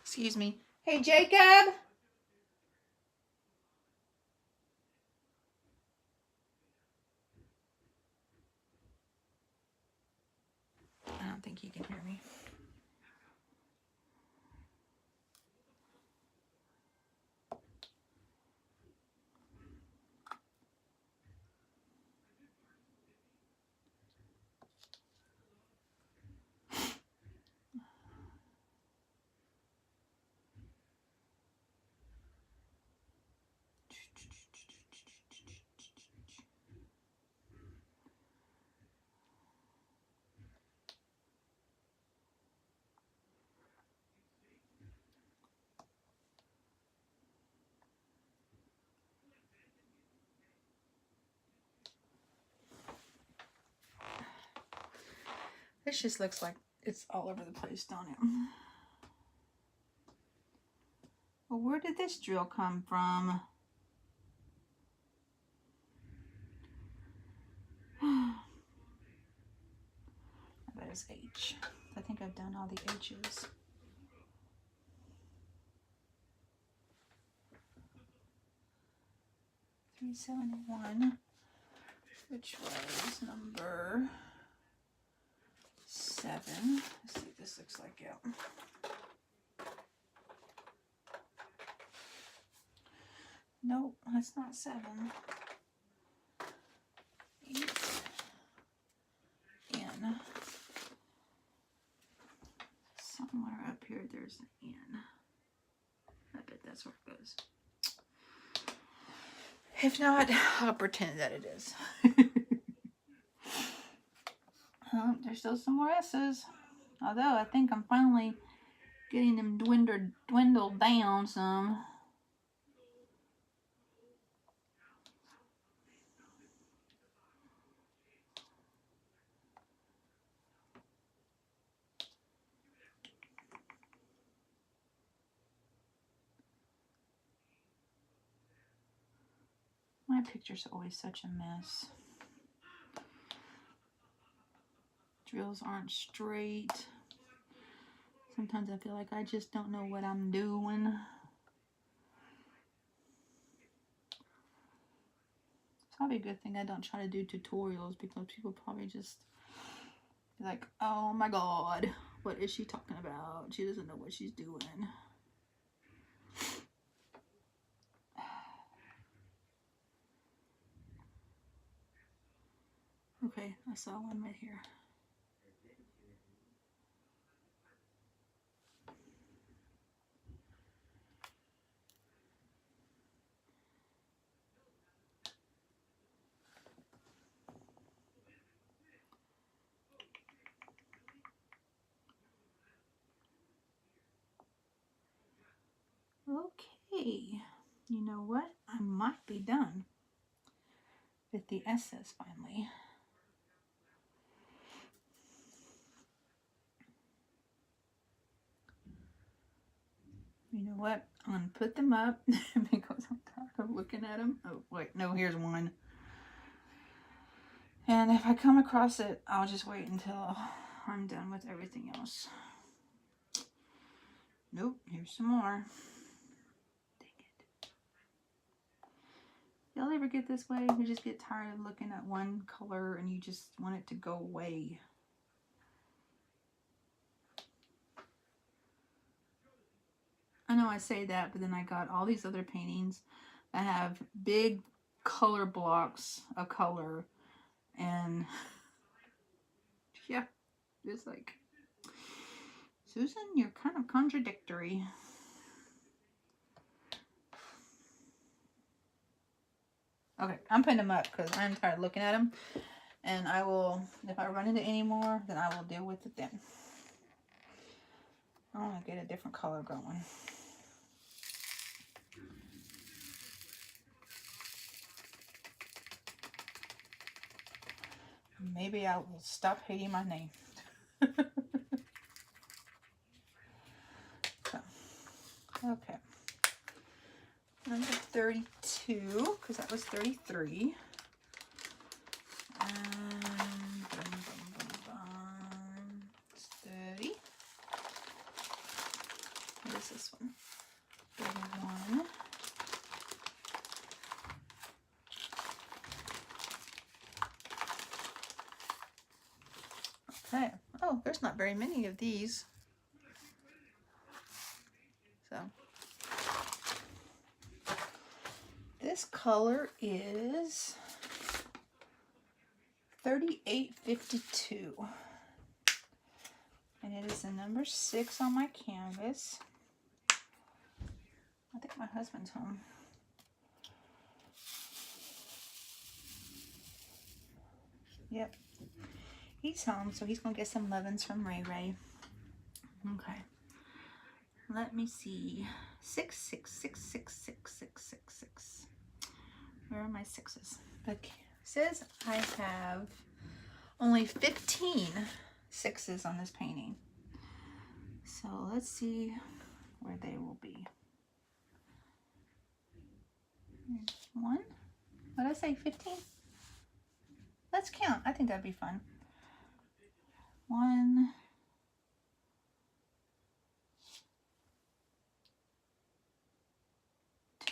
Excuse me. Hey, Jacob! I don't think he can hear me. This just looks like it's all over the place, don't it? Well, where did this drill come from? I bet it's H. I think I've done all the H's. $371, which was number 7. Let's see what this looks like out. Nope, that's not 7. 8. N. Somewhere up here there's an N. I bet that's where it goes. If not, I'll pretend that it is. There's still some more S's. Although I think I'm finally getting them dwindled down some. My picture's always such a mess. Drills aren't straight. Sometimes I feel like I just don't know what I'm doing. It's probably a good thing I don't try to do tutorials, because people probably just be like, oh my god, what is she talking about? She doesn't know what she's doing. Okay, I saw one right here. Okay, you know what? I might be done with the S's finally. You know what? I'm going to put them up because I'm tired of looking at them. Oh, wait, no, here's one. And if I come across it, I'll just wait until I'm done with everything else. Nope, here's some more. Dang it. Y'all ever get this way? You just get tired of looking at one color and you just want it to go away. I know I say that, but then I got all these other paintings that have big color blocks of color, and yeah, just like, Susan, you're kind of contradictory. Okay, I'm putting them up because I'm tired of looking at them, and I will, if I run into any more, then I will deal with it then. I want to get a different color going. Maybe I will stop hating my name. So, okay. Number 32, because that was 33. It's 30. What is this one? 31. Okay. Oh, there's not very many of these. So this color is 3852. And it is the number 6 on my canvas. I think my husband's home. Yep. He's home, so he's going to get some lovin's from Ray Ray. Okay. Let me see. 6, 6, 6, 6, 6, 6, 6, 6. Where are my 6s? Okay. It says I have only 15 6s on this painting. So let's see where they will be. Here's 1. What did I say, 15? Let's count. I think that'd be fun. 1,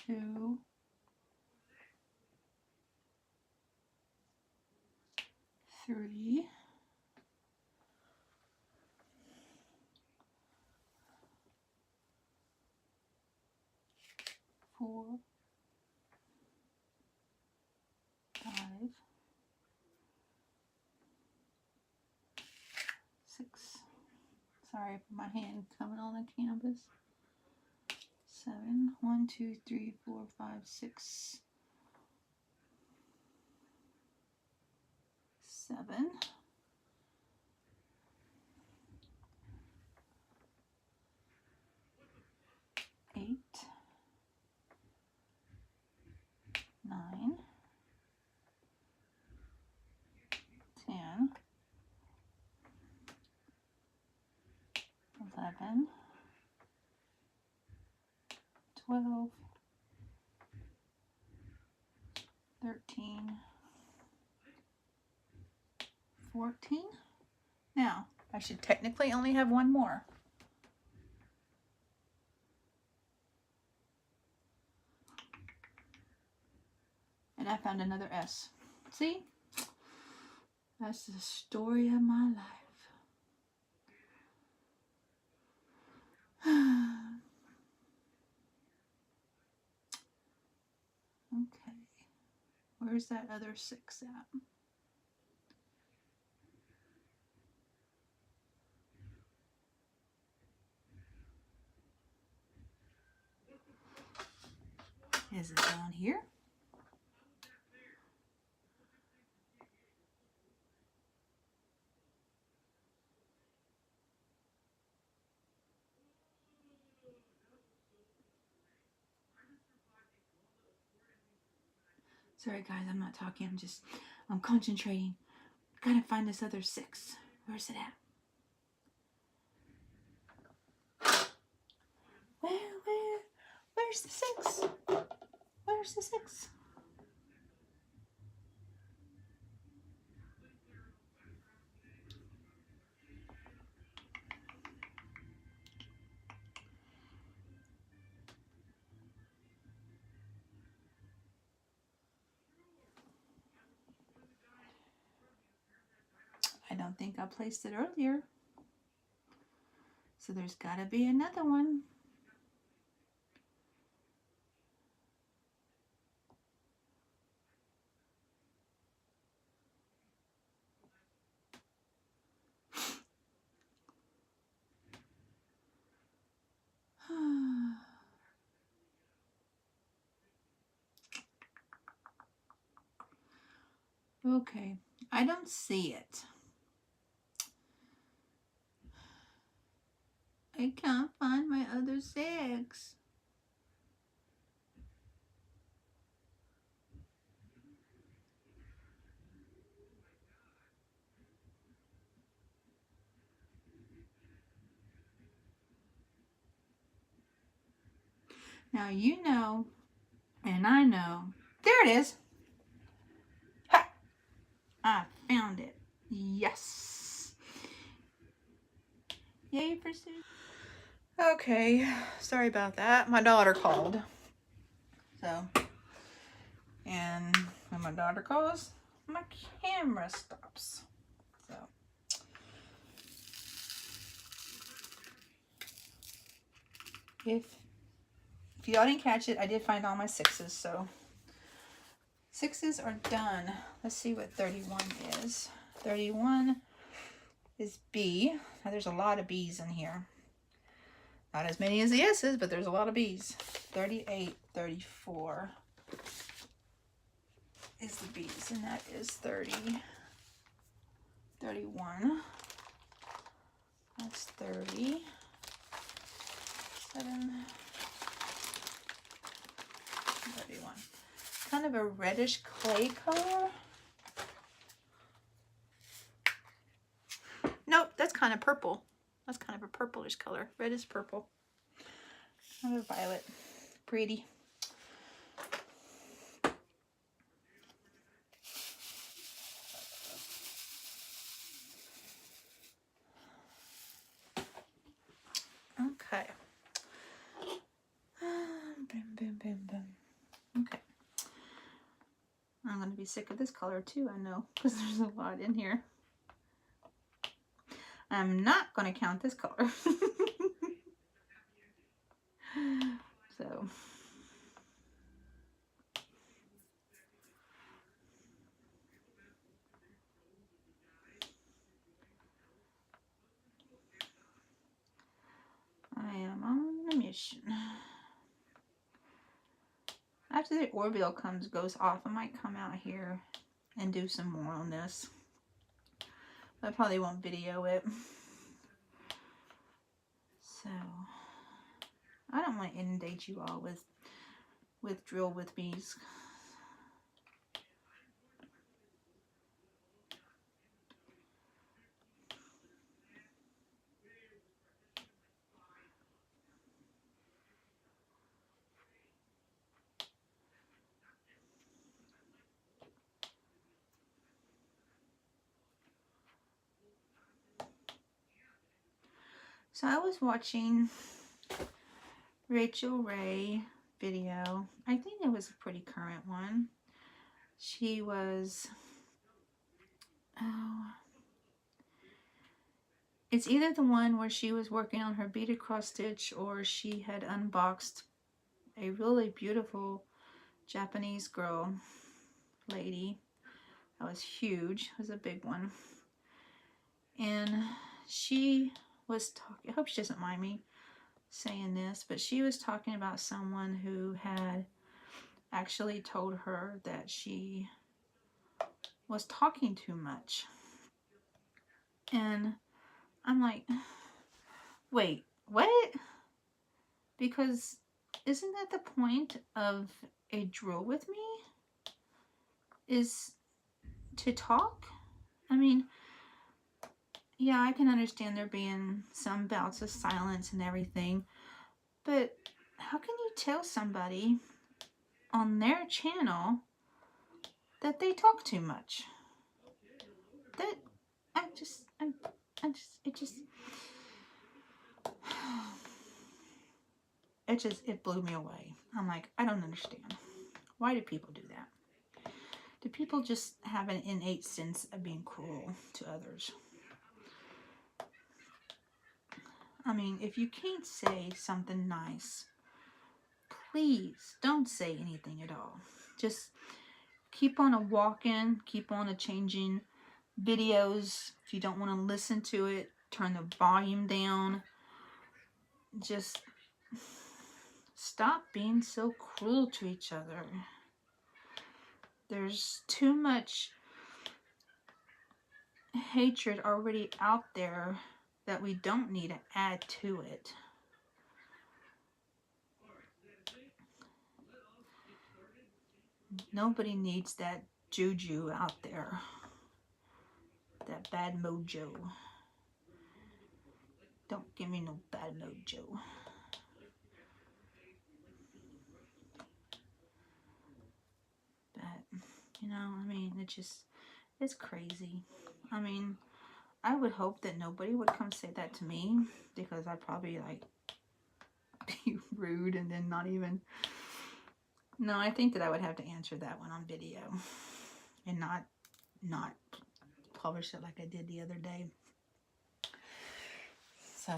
2, 3, 4, 5, 6. Sorry for my hand coming on the canvas. 7. 1, 2, 3, 4, 5, 6, 7. 8, 9, 10, 11, 12, 13, 14. Now, I should technically only have one more. And I found another S. See? That's the story of my life. Okay. Where's that other 6 at? Is it down here? Sorry guys, I'm not talking, I'm concentrating. Gotta find this other 6. Where's it at? Where's the 6? Where's the 6? I don't think I placed it earlier. So there's gotta be another one. Okay, I don't see it. I can't find my other 6. Now you know, and I know. There it is. Ha! I found it. Yes. Yay for Susie. Okay, sorry about that. My daughter called. So, and when my daughter calls, my camera stops. So, if y'all didn't catch it, I did find all my 6s. So, 6s are done. Let's see what 31 is. 31 is B. Now, there's a lot of B's in here. Not as many as the S's, but there's a lot of B's. 38, 34 is the B's, and that is 30. 31. That's 30. 7. 31. Kind of a reddish clay color. Nope, kind of purple. That's kind of a purplish color. Red is purple. Another violet. Pretty. Okay. Boom, boom, boom, boom. Okay. I'm going to be sick of this color too, I know, because there's a lot in here. I'm not going to count this color. So. I am on a mission. After the Orville goes off, I might come out here and do some more on this. I probably won't video it. So, I don't want to inundate you all with drill with bees. So I was watching Rachel Ray video. I think it was a pretty current one. She was, it's either the one where she was working on her beaded cross stitch, or she had unboxed a really beautiful Japanese girl lady that was huge. It was a big one. And she was talking, I hope she doesn't mind me saying this, but she was talking about someone who had actually told her that she was talking too much. And I'm like, wait, what? Because isn't that the point of a drill with me? Is to talk? I mean, yeah, I can understand there being some bouts of silence and everything, but how can you tell somebody on their channel that they talk too much? That, it blew me away. I'm like, I don't understand. Why do people do that? Do people just have an innate sense of being cruel to others? I mean, if you can't say something nice, please don't say anything at all. Just keep on a walking, keep on a changing videos. If you don't want to listen to it, turn the volume down. Just stop being so cruel to each other. There's too much hatred already out there that we don't need to add to it. Nobody needs that juju out there. That bad mojo. Don't give me no bad mojo. But, you know, I mean, it's crazy. I mean, I would hope that nobody would come say that to me, because I'd probably, like, be rude and then not even... No, I think that I would have to answer that one on video and not publish it like I did the other day. So,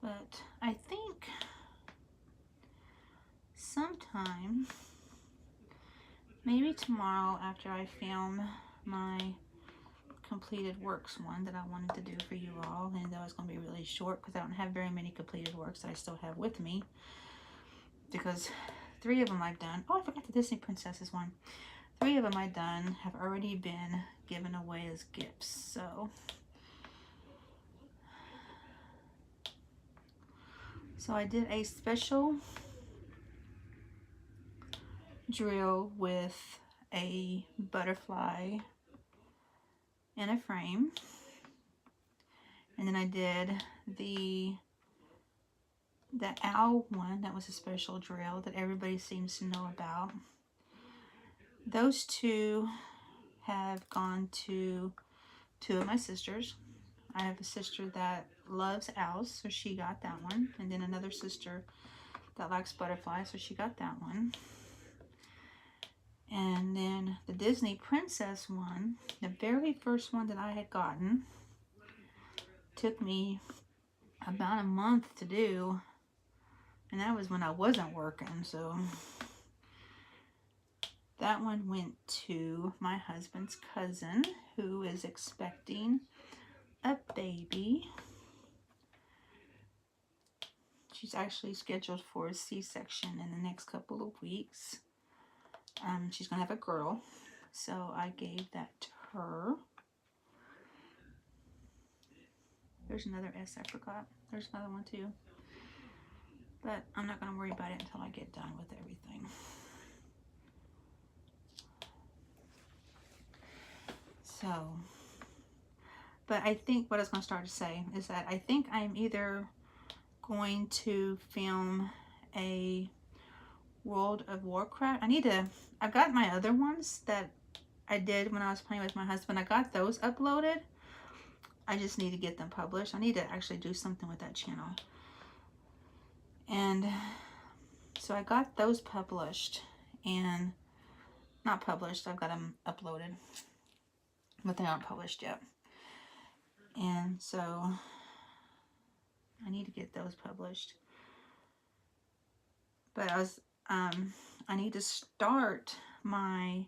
but I think sometime, maybe tomorrow after I film my completed works one that I wanted to do for you all, and though it's going to be really short because I don't have very many completed works that I still have with me, because 3 of them I've done. Oh, I forgot the Disney Princesses one. 3 of them I've done have already been given away as gifts. So I did a special drill with a butterfly in a frame. And then I did the owl one. That was a special drill that everybody seems to know about. Those two have gone to two of my sisters. I have a sister that loves owls, so she got that one. And then another sister that likes butterflies, so she got that one. And then the Disney Princess one, the very first one that I had gotten, took me about a month to do. And that was when I wasn't working, so that one went to my husband's cousin, who is expecting a baby. She's actually scheduled for a C-section in the next couple of weeks. She's going to have a girl, so I gave that to her. There's another S I forgot. There's another one too. But I'm not going to worry about it until I get done with everything. So, but I think what I was going to start to say is that I think I'm either going to film a World of Warcraft. I've got my other ones that I did when I was playing with my husband. I got those uploaded. I just need to get them published. I need to actually do something with that channel. And so I got those published, and not published, I've got them uploaded, but they aren't published yet. And so I need to get those published. But I need to start my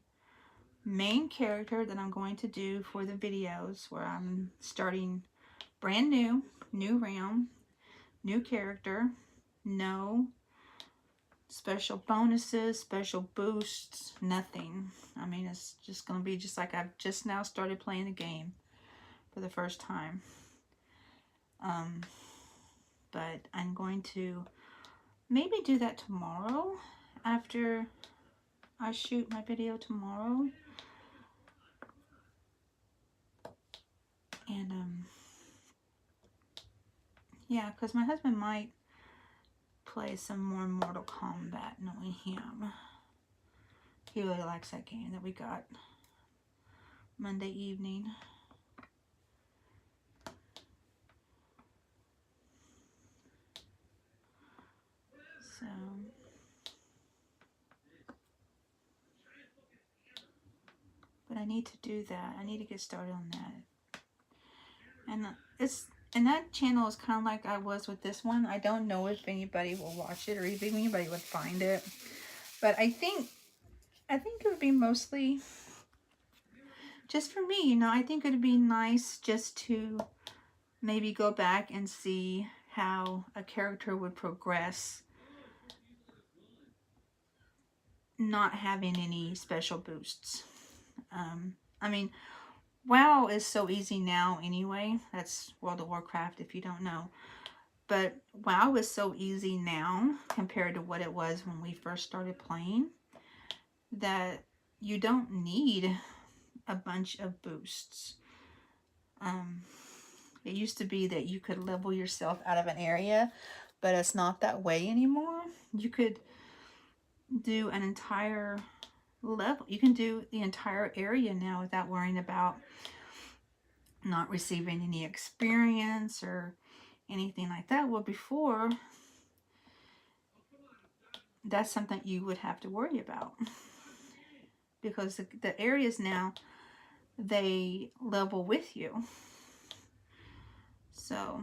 main character that I'm going to do for the videos, where I'm starting brand new realm, new character, no special bonuses, special boosts, nothing. I mean, it's just going to be just like I've just now started playing the game for the first time. But I'm going to maybe do that tomorrow after I shoot my video tomorrow. And yeah, because my husband might play some more Mortal Kombat, knowing him. He really likes that game that we got Monday evening. So, but I need to do that. I need to get started on that. And that channel is kind of like I was with this one. I don't know if anybody will watch it or if anybody would find it. But I think it would be mostly just for me, you know. I think it would be nice just to maybe go back and see how a character would progress, not having any special boosts. I mean, WoW is so easy now anyway. That's World of Warcraft if you don't know. But WoW is so easy now compared to what it was when we first started playing, that you don't need a bunch of boosts. It used to be that you could level yourself out of an area, but it's not that way anymore. You could do an entire level. You can do the entire area now without worrying about not receiving any experience or anything like that. Well, before, that's something you would have to worry about, because the areas now, they level with you. So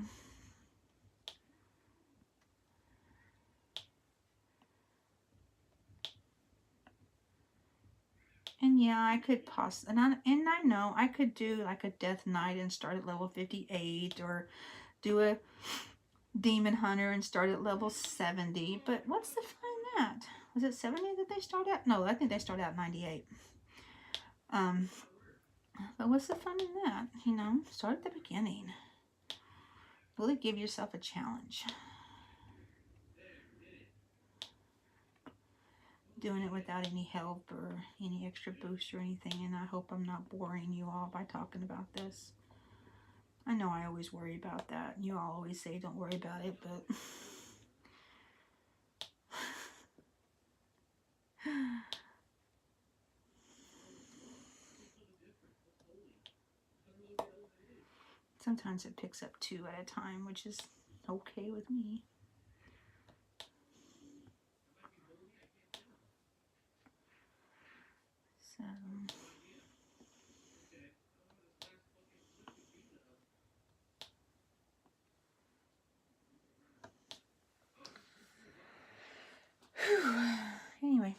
and yeah, I could possibly, and I know I could do like a Death Knight and start at level 58, or do a Demon Hunter and start at level 70. But what's the fun in that? Was it 70 that they start at? No, I think they start at 98. But what's the fun in that? You know, start at the beginning. Really give yourself a challenge. doing it without any help or any extra boost or anything, and I hope I'm not boring you all by talking about this. I know I always worry about that. You all always say don't worry about it, but sometimes it picks up 2 at a time, which is okay with me. So anyway,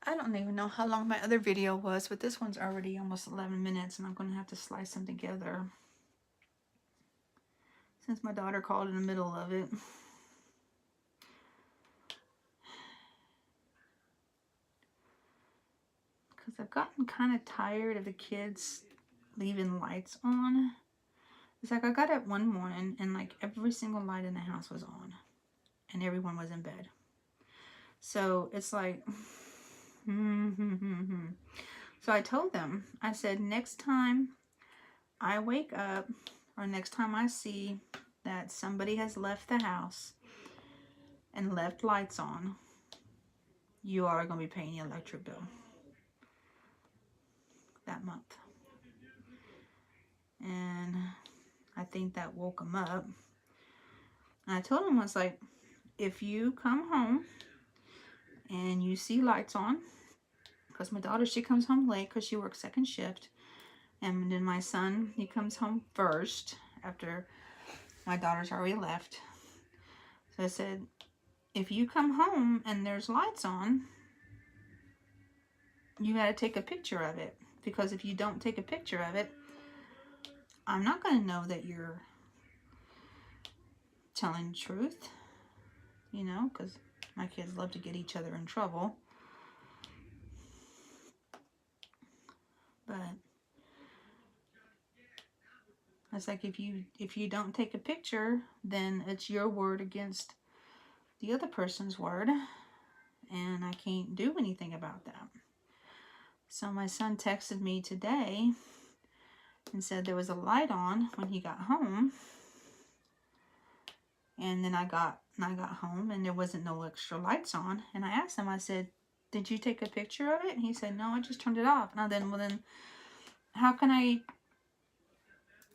I don't even know how long my other video was, but this one's already almost 11 minutes, and I'm going to have to slice them together since my daughter called in the middle of it. Because I've gotten kind of tired of the kids leaving lights on. It's like I got up one morning and like every single light in the house was on and everyone was in bed. So it's like, so I told them, I said, next time I wake up or next time I see that somebody has left the house and left lights on, you are going to be paying the electric bill that month. And I think that woke them up. And I told them, I was like, if you come home and you see lights on, because my daughter, she comes home late because she works second shift, and then my son, he comes home first after my daughter's already left. So I said, if you come home and there's lights on, you got to take a picture of it, because if you don't take a picture of it, I'm not going to know that you're telling the truth, you know, because my kids love to get each other in trouble. But it's like, if you don't take a picture, then it's your word against the other person's word, and I can't do anything about that. So my son texted me today and said there was a light on when he got home, and then I got home and there wasn't no extra lights on, and I asked him, I said, did you take a picture of it? And he said, no, I just turned it off. And then how can I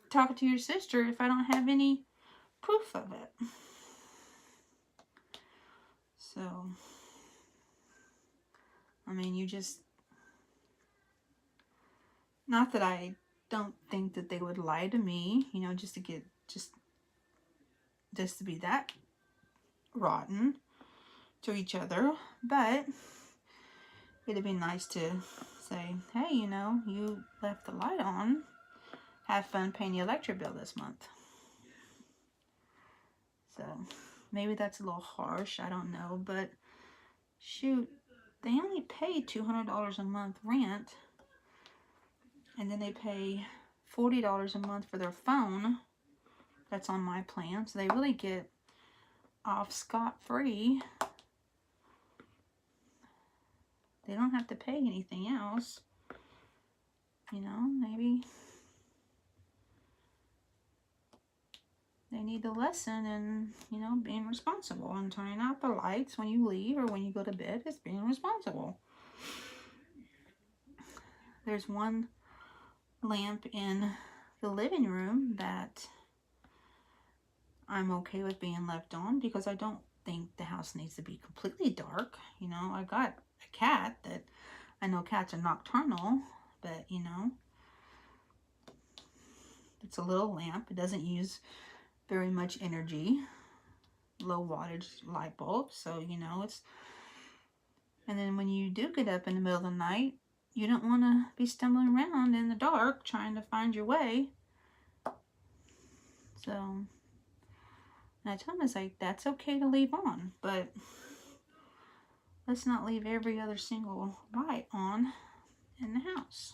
talk to your sister if I don't have any proof of it? So, I mean, you just, not that I don't think that they would lie to me, you know, just to get, just to be that rotten to each other, but it'd be nice to say, hey, you know, you left the light on, have fun paying the electric bill this month. So maybe that's a little harsh, I don't know, but shoot, they only pay $200 a month rent, and then they pay $40 a month for their phone that's on my plan, so they really get off scot-free. They don't have to pay anything else. You know, maybe they need a lesson in, you know, being responsible and turning out the lights when you leave or when you go to bed. It's being responsible. There's one lamp in the living room that I'm okay with being left on, because I don't think the house needs to be completely dark. You know, I got a cat that, I know cats are nocturnal, but you know, it's a little lamp. It doesn't use very much energy, low wattage light bulb, so you know, it's, and then when you do get up in the middle of the night, you don't want to be stumbling around in the dark trying to find your way. So, and I tell them, it's like, that's okay to leave on, but let's not leave every other single light on in the house.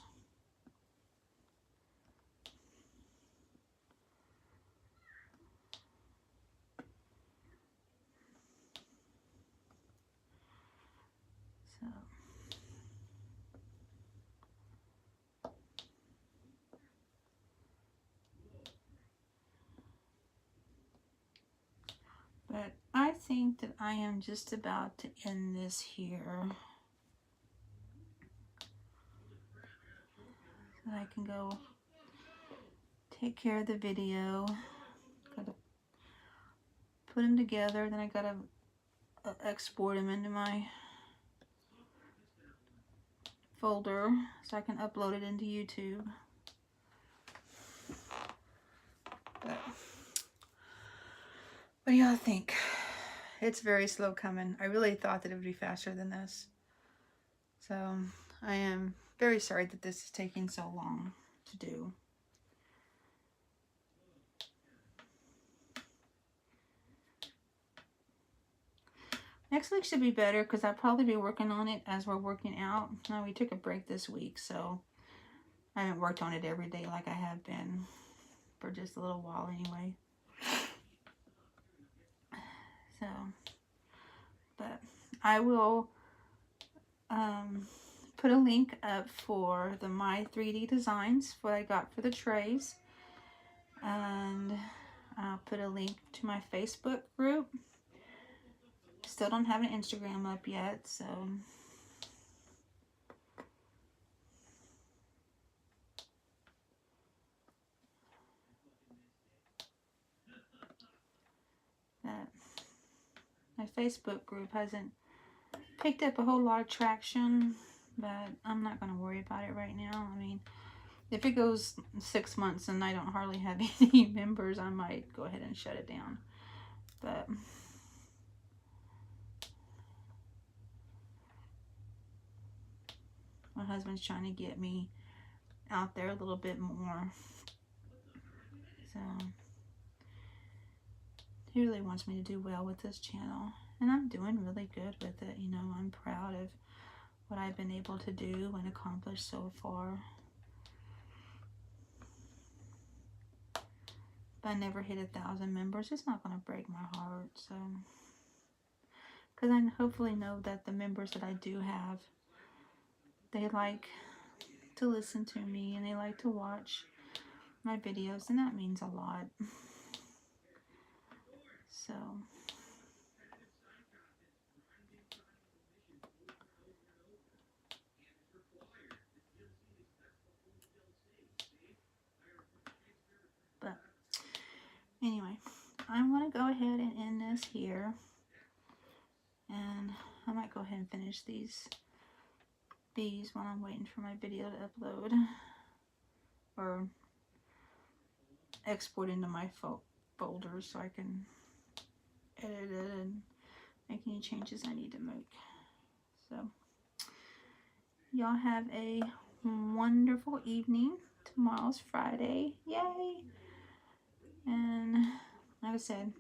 So. But I think that I am just about to end this here. So I can go take care of the video. Gotta put them together. Then I gotta export them into my folder so I can upload it into YouTube. But what do y'all think? It's very slow coming. I really thought that it would be faster than this. So I am very sorry that this is taking so long to do. Next week should be better because I'll probably be working on it as we're working out. Now we took a break this week, so I haven't worked on it every day like I have been for just a little while anyway. So, but I will put a link up for my 3D designs, what I got for the trays. And I'll put a link to my Facebook group. Still don't have an Instagram up yet, so my Facebook group hasn't picked up a whole lot of traction, but I'm not going to worry about it right now. I mean, if it goes 6 months and I don't hardly have any members, I might go ahead and shut it down. But my husband's trying to get me out there a little bit more. So he really wants me to do well with this channel. And I'm doing really good with it. You know, I'm proud of what I've been able to do and accomplish so far. If I never hit 1,000 members, it's not going to break my heart. So, because I hopefully know that the members that I do have, they like to listen to me and they like to watch my videos, and that means a lot. So, but anyway, I'm going to go ahead and end this here. And I might go ahead and finish these while I'm waiting for my video to upload or export into my folder so I can edit it and make any changes I need to make. So y'all have a wonderful evening. Tomorrow's Friday. Yay! And like I said,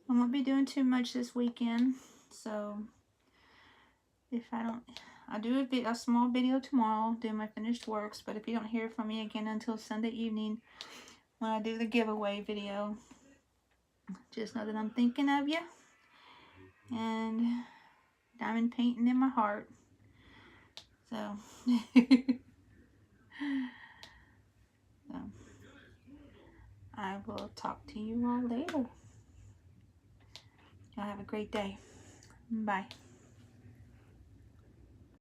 I won't be doing too much this weekend, so if I don't, I'll do a small video tomorrow, do my finished works, but if you don't hear from me again until Sunday evening when I do the giveaway video, just know that I'm thinking of you, and diamond painting in my heart. So, so I will talk to you all later. Y'all have a great day. Bye.